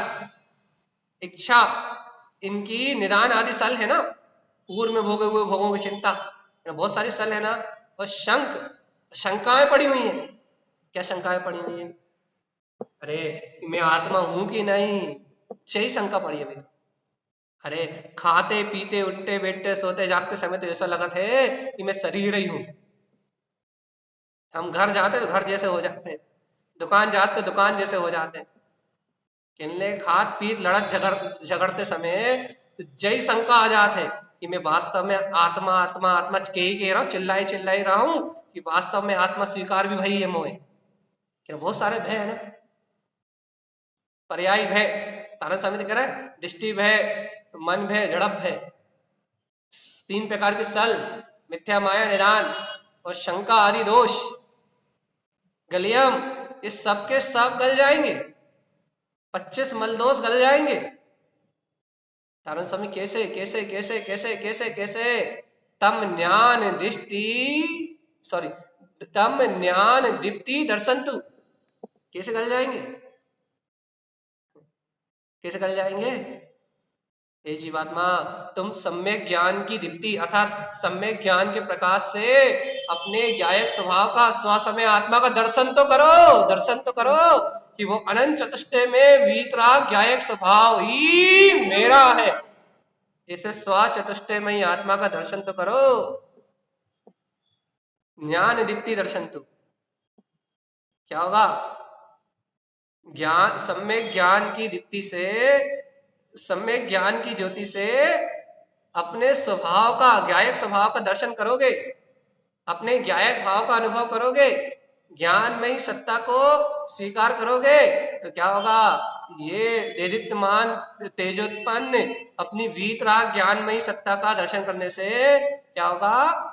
इच्छा, इनकी निदान आदि सल है ना, पूर्व में भोगे हुए भोगों की चिंता, बहुत सारी सल है ना। और शंक, शंकाएं पड़ी हुई हैं। क्या शंकाएं पड़ी हुई है? अरे मैं आत्मा हूं कि नहीं, यही शंका पड़ी है अभी तो। अरे खाते पीते उठते बैठते सोते जागते समय तो ऐसा लगा थे कि मैं शरीर ही हूं। हम घर जाते तो घर जैसे हो जाते, दुकान जाते तो दुकान जैसे हो जाते, किनले खात पीत लड़त झगड़ते समय तो जय शंका आ जाते कि मैं वास्तव में आत्मा आत्मा आत्मा कह रहा हूँ, चिल्लाई रहा हूँ कि वास्तव में आत्मा स्वीकार भी वही है मोए। क्या बहुत सारे भय है ना, पर्यायी भय, तारा स्वामी कह रहा है, दृष्टि भय, मन भय, जड़प भय, तीन प्रकार की सल, मिथ्या माया निदान और शंका आदि दोष, गलियम, इस सब के सब गल जाएंगे, 25 मलदोष गल जाएंगे। तारण स्वामी कैसे कैसे कैसे कैसे कैसे कैसे? तम ज्ञान दृष्टि, सॉरी, तम ज्ञान दीप्ति दर्शन तु, कैसे गल जाएंगे? कैसे गल जाएंगे? हे जीवात्मा, तुम सम्यक ज्ञान की दीप्ति अर्थात सम्यक ज्ञान के प्रकाश से अपने ज्ञायक स्वभाव का स्वसमय आत्मा का दर्शन तो करो, दर्शन तो करो कि वो अनंत चतुष्टय में वीतराग ज्ञायक स्वभाव ही मेरा है। इसे स्व चतुष्टय में ही आत्मा का दर्शन तो करो। ज्ञान दीप्ति दर्शन तो क्या होगा? ज्ञान, सम्यक ज्ञान की दीप्ति से, सम्यक ज्ञान की ज्योति से अपने स्वभाव का, ज्ञायक स्वभाव का दर्शन करोगे, अपने ज्ञायक भाव का अनुभव करोगे, ज्ञान में ही सत्ता को स्वीकार करोगे, तो क्या होगा? ये देदीप्यमान तेजोत्पन्न अपनी वीतराग ज्ञान में ही सत्ता का दर्शन करने से क्या होगा?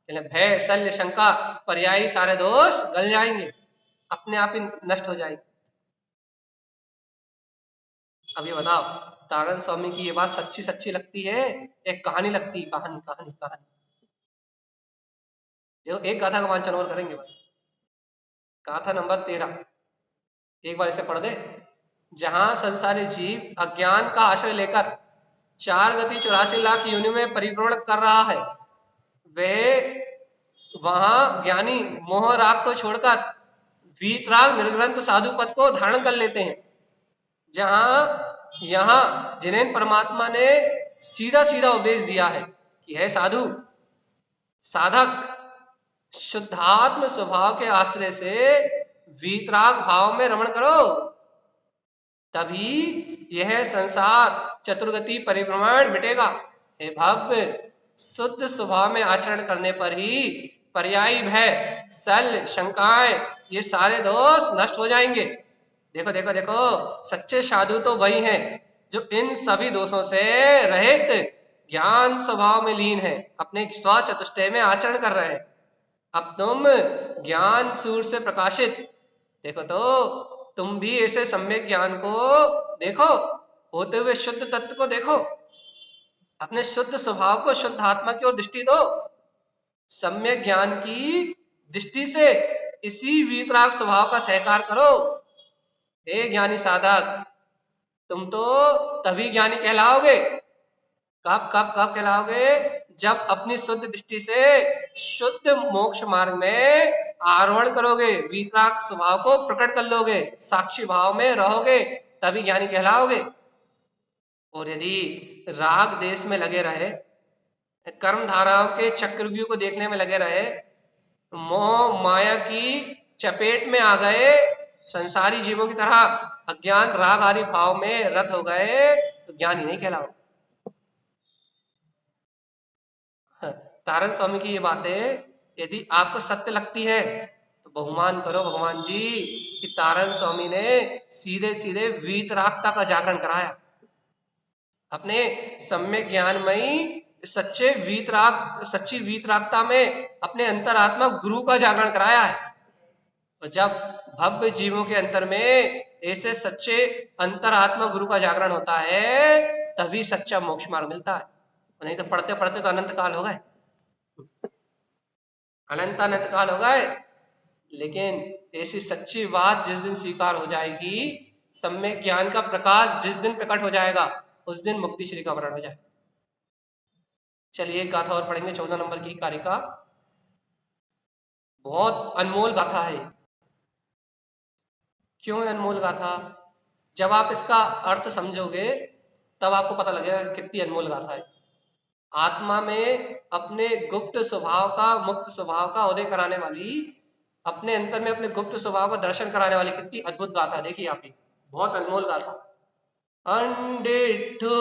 भय शल्य शंका पर्यायी सारे दोष गल जाएंगे, अपने आप ही नष्ट हो जाएंगे। अब ये बताओ, तारण स्वामी की ये बात सच्ची सच्ची लगती है, एक कहानी लगती है? कहानी कहानी कहानी। देखो एक गाथा का वांचन और करेंगे बस, गाथा नंबर 13, एक बार इसे पढ़ दे। जहां संसारी जीव अज्ञान का आश्रय लेकर 4 गति 84 लाख योनि में परिभ्रमण कर रहा है, वह वहां ज्ञानी मोह राग को छोड़कर वीतराग निर्ग्रंथ साधु पद को धारण कर लेते हैं। जहां यहां जिन्हें परमात्मा ने सीधा सीधा उपदेश दिया है कि है साधु, साधक शुद्धात्म स्वभाव के आश्रय से वीतराग भाव में रमण करो, तभी यह संसार चतुर्गति परिभ्रमण मिटेगा। हे भव्य, शुद्ध स्वभाव में आचरण करने पर ही पर्यायी भय सल शंकाएं ये सारे दोष नष्ट हो जाएंगे। देखो देखो देखो, सच्चे साधु तो वही हैं जो इन सभी दोषों से रहित ज्ञान स्वभाव में लीन है, अपने स्व चतुष्टय में आचरण कर रहे हैं। अब तुम ज्ञान सूर्य से प्रकाशित देखो तो तुम भी ऐसे सम्यक ज्ञान को देखो, होते हुए शुद्ध तत्व को देखो, अपने शुद्ध स्वभाव को शुद्ध आत्मा की ओर दृष्टि दो। सम्यक ज्ञान की दृष्टि से इसी वीतराग स्वभाव का सहकार करो। हे ज्ञानी साधक, तुम तो तभी ज्ञानी कहलाओगे, कब कब कब कहलाओगे, जब अपनी शुद्ध दृष्टि से शुद्ध मोक्ष मार्ग में आरोहण करोगे, वीतराग स्वभाव को प्रकट कर लोगे, साक्षी भाव में रहोगे, तभी ज्ञानी कहलाओगे। और यदि राग देश में लगे रहे, कर्म धाराओं के चक्रव्यूह को देखने में लगे रहे, मोह माया की चपेट में आ गए, संसारी जीवों की तरह अज्ञान राग आदि भाव में रत हो गए, तो ज्ञानी नहीं कहलाओगे। तारण स्वामी की ये बातें यदि आपको सत्य लगती है तो बहुमान करो भगवान जी कि तारण स्वामी ने सीधे सीधे वीतरागता का जागरण कराया। अपने सम्यक ज्ञानमयी सच्ची वीतरागता में अपने अंतरात्मा गुरु का जागरण कराया है। और जब भव्य जीवों के अंतर में ऐसे सच्चे अंतरात्मा गुरु का जागरण होता है, तभी सच्चा मोक्ष मार्ग मिलता है। नहीं तो पढ़ते पढ़ते तो अनंत काल हो गए, अनंत काल हो गए। लेकिन ऐसी सच्ची बात जिस दिन स्वीकार हो जाएगी, सम्यक ज्ञान का प्रकाश जिस दिन प्रकट हो जाएगा, उस दिन मुक्ति श्री का वर्ण हो जाए। चलिए एक गाथा और पढ़ेंगे, 14 नंबर की कारिका। बहुत अनमोल गाथा है। क्यों अनमोल गाथा? जब आप इसका अर्थ समझोगे तब आपको पता लगेगा कितनी अनमोल गाथा है। आत्मा में अपने गुप्त स्वभाव का, मुक्त स्वभाव का उदय कराने वाली, अपने अंतर में अपने गुप्त स्वभाव का दर्शन कराने वाली कितनी अद्भुत गाथा। देखिए आप ही, बहुत अनमोल गाथा। अनडिठु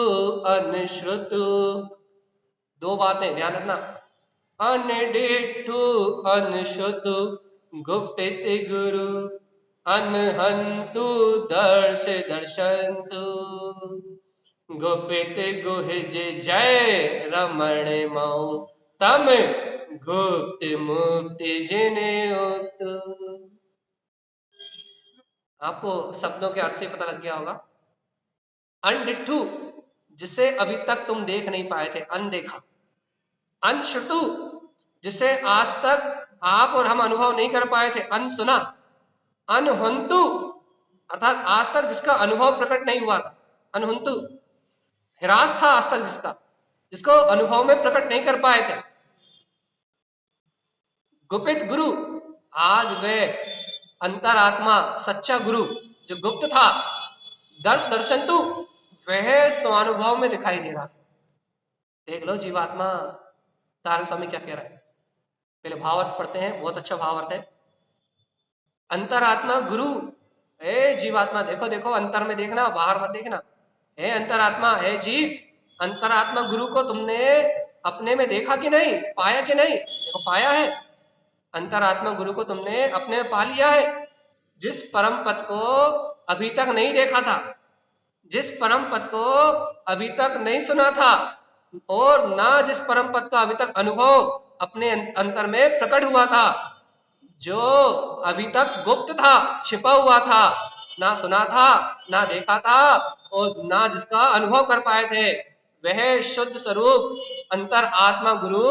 अनश्रुतु, दो बातें ध्यान रखना। अनडिठु अनश्रुतु गुप्त गुरु, अनहंतु दर्श दर्शन्तु, गुप्त गुहज जय रमण मऊ, तम गुप्त मुक्ति जिने उत। आपको शब्दों के अर्थ से पता लग गया होगा। अनडिठु, जिसे अभी तक तुम देख नहीं पाए थे, अनदेखा। अनश्रुतु, जिसे आज तक आप और हम अनुभव नहीं कर पाए थे, अनसुना। अनहंतु, अर्थात आज तक जिसका अनुभव प्रकट नहीं हुआ था, अनहंतु, हिरास था आज तक जिसका, जिसको अनुभव में प्रकट नहीं कर पाए थे। गुप्त गुरु, आज वे अंतरात्मा सच्चा गुरु जो गुप्त था, दर्श दर्शन्तु, वह स्वानुभव में दिखाई दे रहा। देख लो जीवात्मा, तारण स्वामी क्या कह रहा है। पहले भावार्थ पढ़ते हैं, बहुत अच्छा भावार्थ है। अंतरात्मा गुरु, हे जीवात्मा देखो देखो, अंतर में देखना, बाहर मत देखना। हे अंतरात्मा, हे जीव, अंतरात्मा गुरु को तुमने अपने में देखा कि नहीं, पाया कि नहीं? देखो पाया है। अंतरात्मा गुरु को तुमने अपने में पा लिया है। जिस परम पद को अभी तक नहीं देखा था, जिस परम पद को अभी तक नहीं सुना था, और ना जिस परम पद का अभी तक अनुभव अपने अंतर में प्रकट हुआ था, जो अभी तक गुप्त था, छिपा हुआ था, ना सुना था, ना देखा था, और ना जिसका अनुभव कर पाए थे, वह शुद्ध स्वरूप अंतर आत्मा गुरु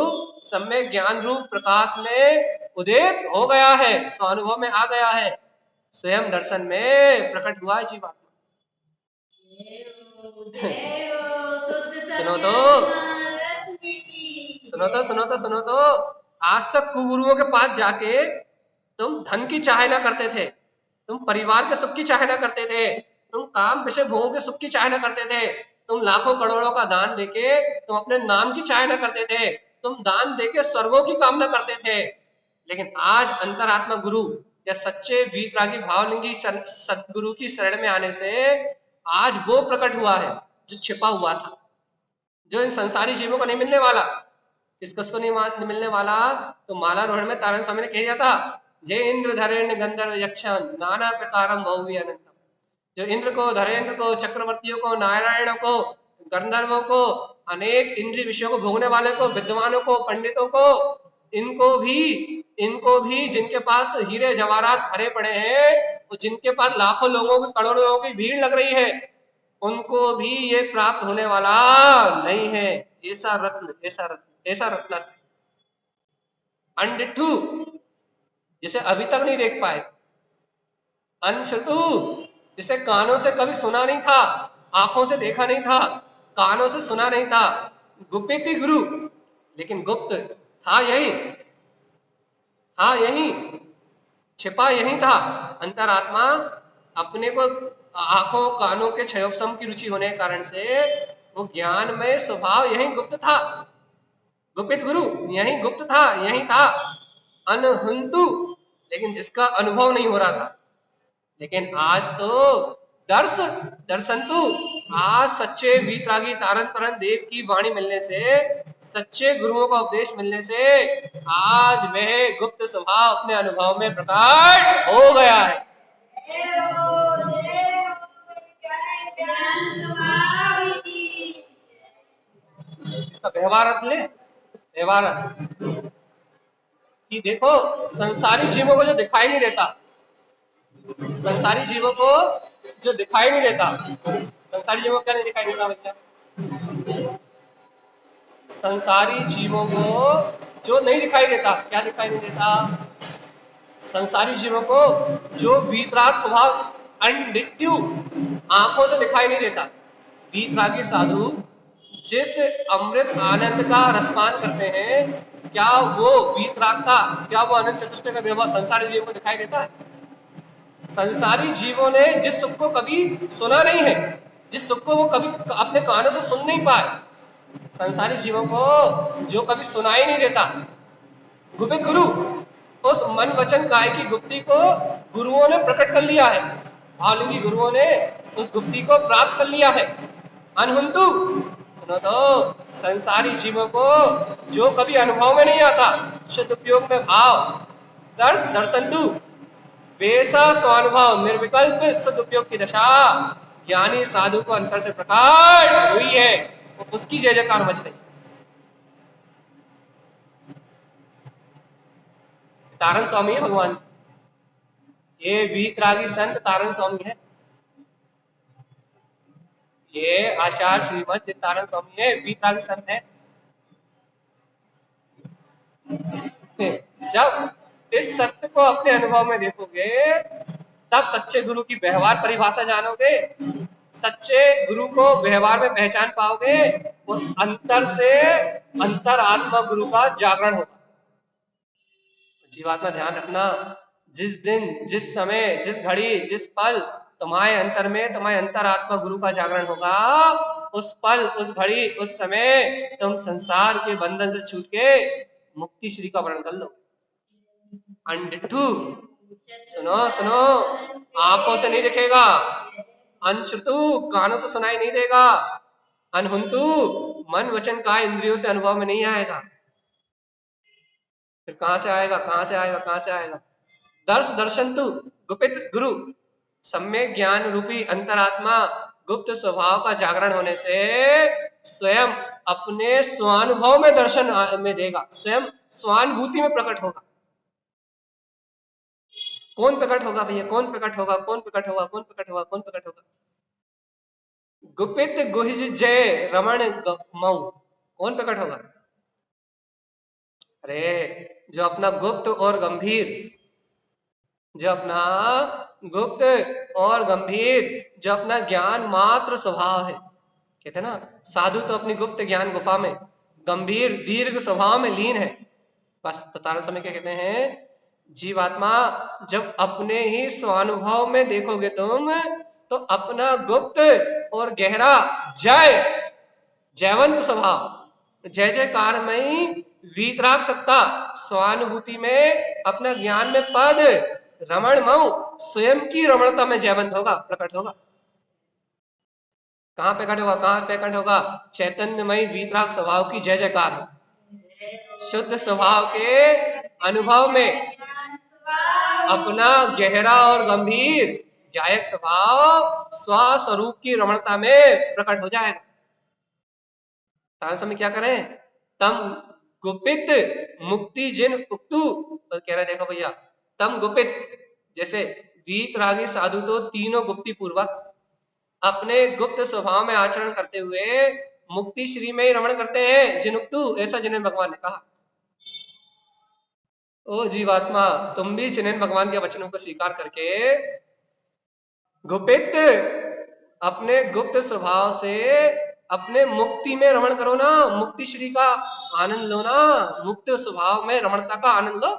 सम्यक ज्ञान रूप प्रकाश में उदित हो गया है, स्वानुभव में आ गया है, स्वयं दर्शन में प्रकट हुआ है जीवात्मा। सुनो तो, आज तक कुगुरुओं के पास जाके तुम धन की चाह ना करते थे, तुम परिवार के सुख की चाह ना करते थे, तुम काम विषय भोगों के सुख की चाह ना करते थे, तुम लाखों करोड़ों का दान देके तुम अपने नाम की चाह ना करते थे, तुम दान देके स्वर्गों की कामना करते थे। लेकिन आज अंतरात्मा गुरु या सच्चे वीतरागी भावलिंगी सदगुरु की शरण में आने से आज वो प्रकट हुआ है जो छिपा हुआ था, जो इन संसारी जीवों को नहीं मिलने वाला। किसको नहीं मिलने वाला? तो माला रोहण में तारण स्वामी ने कह दिया था, जय इंद्र धरेन्द्र गंधर्व यक्षन नाना प्रकारम बहुवी अनंतम। जो इंद्र को, धरेन्द्र को, चक्रवर्तियों को, नारायणों को, गंधर्वों को अनेक इंद्रिय विषयों को भोगने वाले को, विद्वानों को, पंडितों को, इनको भी जिनके पास हीरे जवाहरात भरे पड़े हैं, तो जिनके पास लाखों लोगों की, करोड़ों लोगों की भीड़ लग रही है, उनको भी ये प्राप्त होने वाला नहीं है। ऐसा रत्न, ऐसा रत्न, ऐसा रत्न अनडिठू, जिसे अभी तक नहीं देख पाए। अनश्रुतु, जिसे कानों से कभी सुना नहीं था, आंखों से देखा नहीं था, कानों से सुना नहीं था। गुप्ति गुरु, लेकिन गुप्त था यही, था यही, छिपा यही था। अंतरात्मा अपने को आंखों कानों के क्षयोपम की रुचि होने के कारण से वो ज्ञान में स्वभाव यही गुप्त था। गुप्त गुरु यही गुप्त था, यही था। अनहुंतु, लेकिन जिसका अनुभव नहीं हो रहा था। लेकिन आज तो दर्शंतु, आज सच्चे वीतरागी तारन तरन देव की वाणी मिलने से, सच्चे गुरुओं का उपदेश मिलने से आज वह गुप्त स्वभाव अपने अनुभव में प्रकट हो गया है। इसका व्यवहार अर्थ ले, व्यवहार कि देखो, संसारी जीवों को जो दिखाई नहीं देता, संसारी जीवों को जो दिखाई नहीं देता, संसारी जीवों को क्या नहीं दिखाई देता बच्चा? संसारी जीवों को जो नहीं दिखाई देता, क्या दिखाई नहीं देता? संसारी जीवों को जो वीतराग स्वभाव, अनडिट्यू, आंखों से दिखाई नहीं देता। वीतरागी साधु जिस अमृत आनंद का रसपान करते हैं, क्या वो वीतरागता, क्या वो अनंत चतुष्टय का व्यवहार संसारी जीवों को दिखाई देता है? संसारी जीवों ने जिस सुख को कभी सुना नहीं है, जिस सुख को वो कभी अपने कानों से सुन नहीं पाए, संसारी जीवों को जो कभी सुनाई नहीं देता, गुप्त गुरु, उस मन वचन काय की गुप्ति को गुरुओं ने प्रकट कर लिया है। भावलिंगी गुरुओं ने उस गुप्ति को प्राप्त कर लिया है। अनहुंतु, सुनो तो, संसारी जीवों को जो कभी अनुभव में नहीं आता, शुद्ध उपयोग में भाव, दर्शंतु, वैसा स्वानुभव निर्विकल्प शुद्ध उपयोग की दशा ज्ञानी साधु को अंतर से प्रकट हुई है, तो उसकी जय जयकार मच रही। तारण स्वामी है भगवान, ये वीतरागी संत तारण स्वामी है, ये आचार्य श्रीमद चित्तानंद स्वामी है, वीतरागी संत है। जब इस सत्य को अपने अनुभव में देखोगे, तब सच्चे गुरु की व्यवहार परिभाषा जानोगे, सच्चे गुरु को व्यवहार में पहचान पाओगे, और अंतर से अंतर आत्मा गुरु का जागरण होगा। जीवात्मा ध्यान रखना, जिस दिन, जिस समय, जिस घड़ी, जिस पल तुम्हारे अंतर में, तुम्हारे अंतर आत्मा गुरु का जागरण होगा, उस पल, उस घड़ी, उस समय तुम संसार के बंधन से छूट के मुक्ति श्री का वर्ण कर लो। अनडिठू, सुनो सुनो, आंखों से नहीं दिखेगा। अनश्रुतु, कानों से सुनाई नहीं देगा। अनहुंतु, मन वचन का इंद्रियों से अनुभव में नहीं आएगा। फिर कहां से आएगा, कहां से आएगा, कहां से आएगा? दर्शंतु, गुप्त गुरु, सम्यक ज्ञान रूपी अंतरात्मा गुप्त स्वभाव का जागरण होने से स्वयं अपने स्वानुभव में दर्शन में देगा, स्वयं स्वानुभूति में प्रकट होगा। कौन प्रकट होगा भैया? कौन प्रकट होगा? कौन प्रकट होगा? कौन प्रकट होगा? कौन प्रकट होगा? गुपित गुहिज जय रमण मऊ, कौन प्रकट होगा? अरे जो अपना गुप्त और गंभीर, जो अपना गुप्त और गंभीर, जो अपना ज्ञान मात्र स्वभाव है, कहते ना साधु तो अपनी गुप्त ज्ञान गुफा में, गंभीर दीर्घ स्वभाव में लीन है। बस तारण समय क्या कहते हैं, जीवात्मा जब अपने ही स्वानुभव में देखोगे तुम, तो अपना गुप्त और गहरा जयवंत स्वभाव, जय जयकार में वीतराग सत्ता, स्वानुभूति में, अपना ज्ञान में पद, रमण मऊ, स्वयं की रमणता में जयवंत होगा, प्रकट होगा। कहां प्रकट होगा? कहां प्रकट होगा? चैतन्यमय वीतराग स्वभाव की जय जयकार, शुद्ध स्वभाव के अनुभव में अपना गहरा और गंभीर गायक स्वभाव स्वस्वरूप की रमणता में प्रकट हो जाएगा। तारन स्वामी क्या करें, तम गुपित मुक्ति जिन उक्तु, तो कह रहे देखो भैया, तम गुपित, जैसे वीतरागी साधु तो तीनों गुप्ति पूर्वक अपने गुप्त स्वभाव में आचरण करते हुए मुक्ति श्री में ही रमण करते हैं, जिनुक्तु, ऐसा जिनेन्द्र भगवान ने कहा। ओ जीवात्मा, तुम भी जिनेन्द्र भगवान के वचनों को स्वीकार करके गुपित अपने गुप्त स्वभाव से अपने मुक्ति में रमण करो ना, मुक्ति श्री का आनंद लो ना, मुक्त स्वभाव में रमणता का आनंद लो।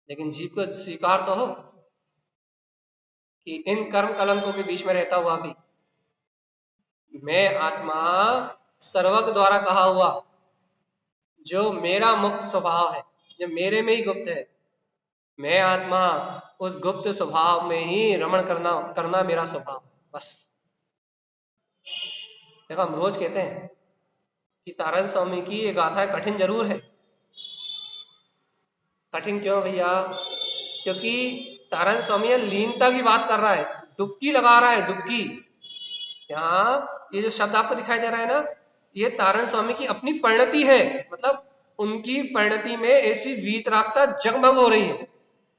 लेकिन जीव को स्वीकार तो हो कि इन कर्म कलंकों के बीच में रहता हुआ भी मैं आत्मा सर्वज्ञ द्वारा कहा हुआ जो मेरा मुक्त स्वभाव है, जो मेरे में ही गुप्त है, मैं आत्मा उस गुप्त स्वभाव में ही रमण करना मेरा स्वभाव। बस देखो, हम रोज कहते हैं कि तारन स्वामी की ये गाथा कठिन जरूर है। कठिन क्यों भैया? क्योंकि तारन स्वामी लीनता की बात कर रहा है, डुबकी लगा रहा है, डुबकी। यहाँ ये जो शब्द आपको दिखाई दे रहा है ना, ये तारन स्वामी की अपनी परिणति है, मतलब उनकी परिणति में ऐसी वीतरागता जगमग हो रही है,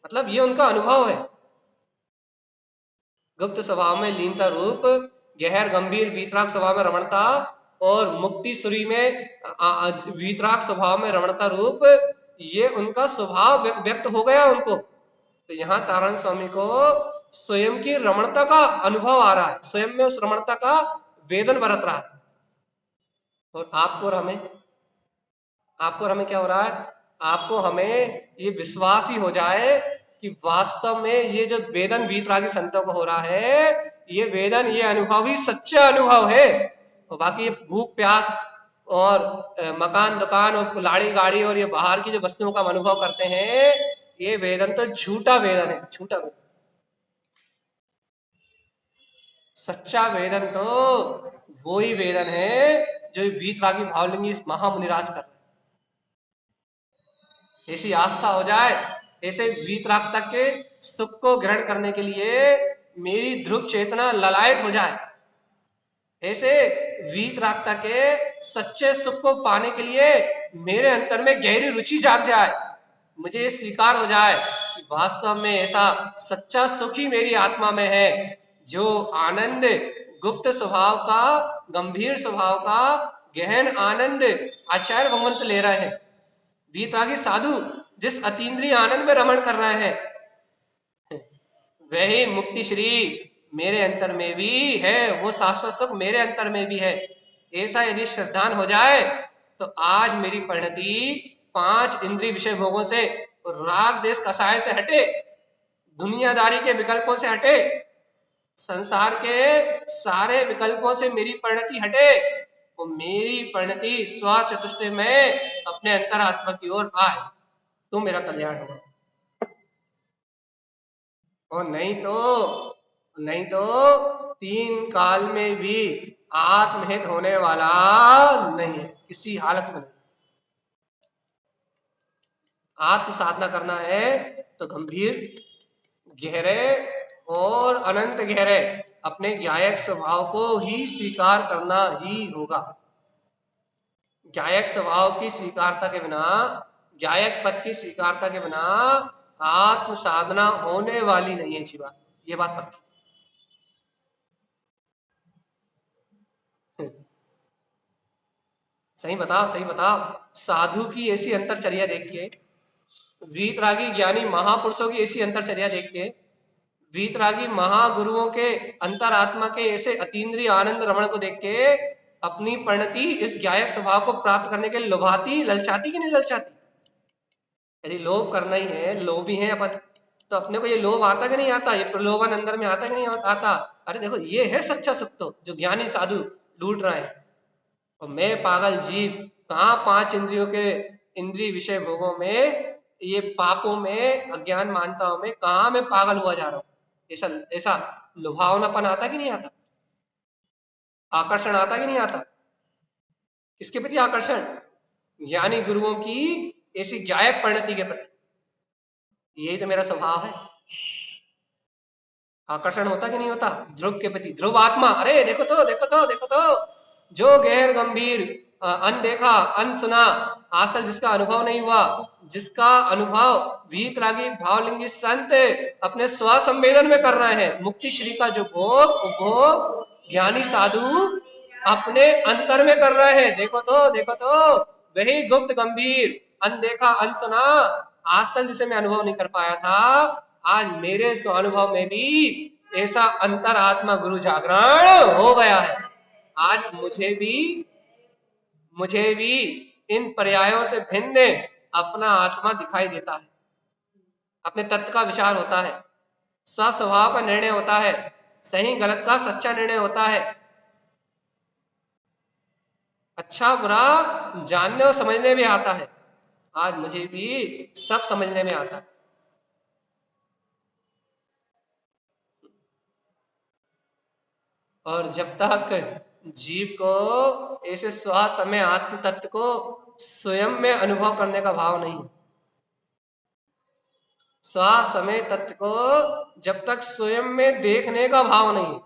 मतलब ये उनका अनुभव है। गुप्त स्वभाव में लीनता रूप गहर गंभीर वीतराग स्वभाव में रमणता और मुक्ति सुरी में वीतराग स्वभाव में रमणता रूप, ये उनका स्वभाव व्यक्त हो गया उनको। तो यहाँ तारण स्वामी को स्वयं की रमणता का अनुभव आ रहा है, स्वयं में उस रमणता का वेदन बरत रहा है। और आपको और हमें क्या हो रहा है? आपको हमें ये विश्वास ही हो जाए कि वास्तव में ये जो वेदन वीतरागी संतों को हो रहा है, ये वेदन, ये अनुभव ही सच्चा अनुभव है। और बाकी ये भूख प्यास और मकान दुकान और लाड़ी गाड़ी और ये बाहर की जो वस्तुओं का अनुभव करते हैं, ये वेदन तो झूठा वेदन है, झूठा वेदन। सच्चा वेदन तो वो ही वेदन है जो वीतरागी भावलिंगी महामुनिराज कर। ऐसी आस्था हो जाए, ऐसे वीतरागता के सुख को ग्रहण करने के लिए मेरी ध्रुव चेतना ललायत हो जाए, ऐसे वीतरागता के सच्चे सुख को पाने के लिए मेरे अंतर में गहरी रुचि जाग जाए, मुझे ये स्वीकार हो जाए कि वास्तव में ऐसा सच्चा सुख ही मेरी आत्मा में है, जो आनंद गुप्त स्वभाव का, गंभीर स्वभाव का गहन आनंद आचार्य भगवंत ले रहे हैं। वीतरागी साधु जिस अतीन्द्रिय आनंद में रमण कर रहे हैं, वही मुक्ति श्री मेरे अंतर में भी है, वो शाश्वत सुख मेरे अंतर में भी है। ऐसा यदि श्रद्धान हो जाए तो आज मेरी परिणति 5 इंद्रिय विषय भोगों से, राग देश कसाय से हटे, दुनियादारी के विकल्पों से हटे, संसार के सारे विकल्पों से मेरी परिणति हटे, वो मेरी परिणति स्व चतुष्टय में अपने अंतरात्मा की ओर आए, तो मेरा कल्याण होगा। और नहीं तो 3 काल में भी आत्महित होने वाला नहीं है, किसी हालत में नहीं। आत्म साधना करना है तो गंभीर, गहरे और अनंत गहरे अपने ज्ञायक स्वभाव को ही स्वीकार करना ही होगा। ज्ञायक स्वभाव की स्वीकारता के बिना, ज्ञायक पद की स्वीकारता के बिना आत्म साधना होने वाली नहीं है जीवा, ये बात पक्की। सही बताओ, साधु की ऐसी अंतरचर्या देखिए, वीतरागी ज्ञानी महापुरुषों की ऐसी अंतरचर्या देखिए, वीतरागी महागुरुओं के अंतरात्मा के ऐसे अतीन्द्रिय आनंद रमण को देख के अपनी परिणति इस ज्ञायक स्वभाव को प्राप्त करने के लिए लुभाती, ललचाती कि नहीं ललचाती? यदि लोभ करना ही है, लोभी है अपन, तो अपने को ये लोभ आता कि नहीं आता, ये प्रलोभन अंदर में आता कि नहीं आता? अरे देखो, ये है सच्चा सुख तो जो ज्ञानी साधु लूट रहे हैं। और मैं पागल जीव कहाँ 5 इंद्रियों के इंद्रिय विषय भोगों में, ये पापों में, अज्ञान मानताओं में कहाँ मैं पागल हुआ जा रहा हूँ? ऐसा लुभावनापन आता कि नहीं आता? आकर्षण आता कि नहीं आता? किसके प्रति आकर्षण? ज्ञानी गुरुओं की ऐसी ज्ञायक परिणति के प्रति। यही तो मेरा स्वभाव है। आकर्षण होता कि नहीं होता ध्रुव के प्रति? ध्रुव आत्मा, अरे देखो तो देखो तो देखो तो, जो गहर गंभीर अनदेखा अनसुना, आज तक जिसका अनुभव नहीं हुआ, जिसका अनुभव वीतरागी भावलिंगी संत अपने स्व संवेदन में कर रहे हैं, मुक्ति श्री का जो भोग उपभोग ज्ञानी साधु अपने अंतर में कर रहे हैं। देखो तो देखो तो, वही गुप्त गंभीर अनदेखा अनसुना, आज तक जिसे मैं अनुभव नहीं कर पाया था, आज मेरे स्वानुभव में भी ऐसा अंतर आत्मा गुरु जागरण हो गया है। आज मुझे भी इन पर्यायों से भिन्न अपना आत्मा दिखाई देता है, अपने तत्व का विचार होता है, स्वभाव का निर्णय होता है, सही गलत का सच्चा निर्णय होता है, अच्छा बुरा जानने और समझने में आता है। आज मुझे भी सब समझने में आता है। और जब तक जीव को ऐसे स्व समय आत्म तत्व को स्वयं में अनुभव करने का भाव नहीं, स्व समय तत्व को जब तक स्वयं में देखने का भाव नहीं,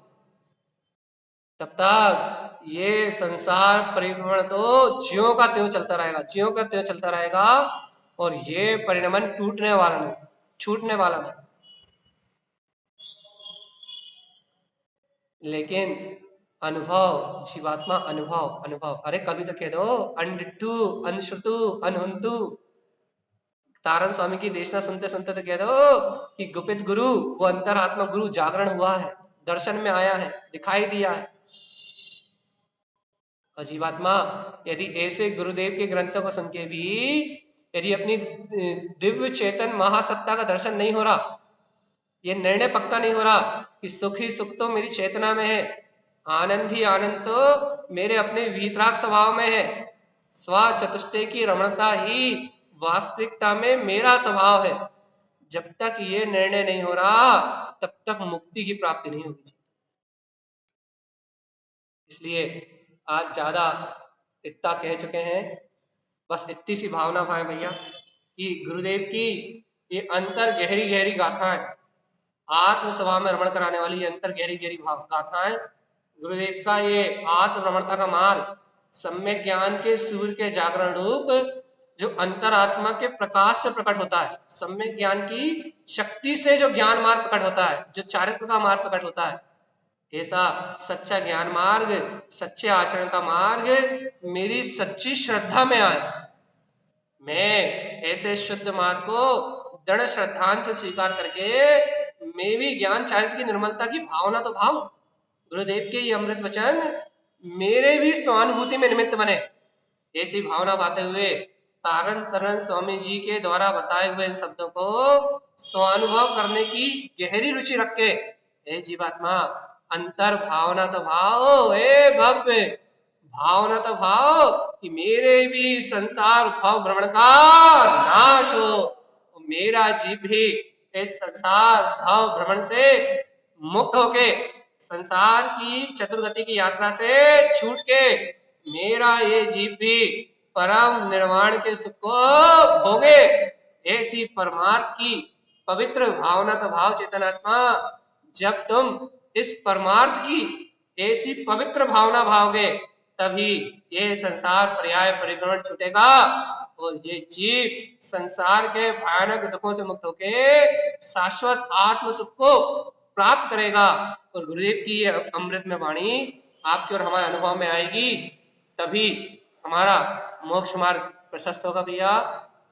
तब तक ये संसार परिभ्रमण तो ज्यों का त्यों चलता रहेगा, ज्यों का त्यों चलता रहेगा, और ये परिणमन टूटने वाला नहीं, छूटने वाला नहीं। लेकिन अनुभव, जीवात्मा अनुभव अनुभव, अरे कभी तो कह दो अनडिट्टू अनश्रुतु अनहुंतु। तारण स्वामी की देशना सुनते सुनते तो कह दो कि गुपित गुरु, वो अंतरात्मा गुरु जागरण हुआ है, दर्शन में आया है, दिखाई दिया है। और जीवात्मा यदि ऐसे गुरुदेव के ग्रंथों को सुन के भी यदि अपनी दिव्य चेतन महासत्ता का दर्शन नहीं हो रहा, ये निर्णय पक्का नहीं हो रहा कि सुख ही सुख तो मेरी चेतना में है, आनंद ही आनंद तो मेरे अपने वीतराग स्वभाव में है, स्व चतुष्टय की रमणता ही वास्तविकता में मेरा स्वभाव है, जब तक ये निर्णय नहीं हो रहा तब तक मुक्ति की प्राप्ति नहीं होगी। इसलिए आज ज्यादा इतना कह चुके हैं, बस इतनी सी भावना भाई भैया कि गुरुदेव की ये अंतर गहरी गहरी गाथाएं, आत्म स्वभाव में रमण कराने वाली ये अंतर गहरी गहरी गाथाएं, गुरुदेव का ये आत्म रमणता का मार्ग, सम्यक ज्ञान के सूर्य के जागरण रूप जो अंतरात्मा के प्रकाश से प्रकट होता है, सम्यक ज्ञान की शक्ति से जो ज्ञान मार्ग प्रकट होता है, जो चारित्र का मार्ग प्रकट होता है, ऐसा सच्चा ज्ञान मार्ग, सच्चे आचरण का मार्ग मेरी सच्ची श्रद्धा में आए। मैं ऐसे शुद्ध मार्ग को दृढ़ श्रद्धांत से स्वीकार करके मैं भी ज्ञान चारित्र की निर्मलता की भावना तो भाव, गुरुदेव के ये अमृत वचन मेरे भी स्वानुभूति में निमित्त बने, ऐसी भावना पाते हुए तारण तरण स्वामी जी के द्वारा बताए हुए इन शब्दों को स्वानुभव करने की गहरी रुचि रख के, हे जीवात्मा अंतर भावना तो भाव, हे भव्य भावना तो भाव कि मेरे भी संसार भाव भ्रमण का नाश हो, मेरा जीव भी इस संसार भाव भ्रमण से मुक्त होके संसार की चतुर्गति की यात्रा से छूट के मेरा ये जीव भी परम निर्वाण के सुख को भोगे, ऐसी परमार्थ की पवित्र भावना तो भाव चेतनात्मा, जब तुम इस परमार्थ की ऐसी पवित्र भावना भावगे तभी ये संसार पर्याय परिभ्रमण छूटेगा और ये जीव संसार के भयानक दुखों से मुक्त होके शाश्वत आत्म सुख को प्राप्त करेगा। और गुरुदेव की ये अमृत में वाणी आपके और हमारे अनुभव में आएगी, तभी हमारा मोक्ष मार्ग प्रशस्त होगा। भैया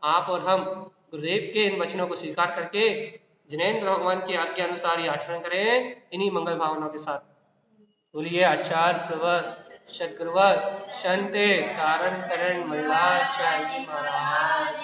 आप और हम गुरुदेव के इन वचनों को स्वीकार करके जिनेन्द्र भगवान की आज्ञा अनुसार ही आचरण करें, इन्हीं मंगल भावनाओं के साथ। बोलिए आचार्य प्रवर सदगुरुवर संत कारण करण महिला जी महाराज।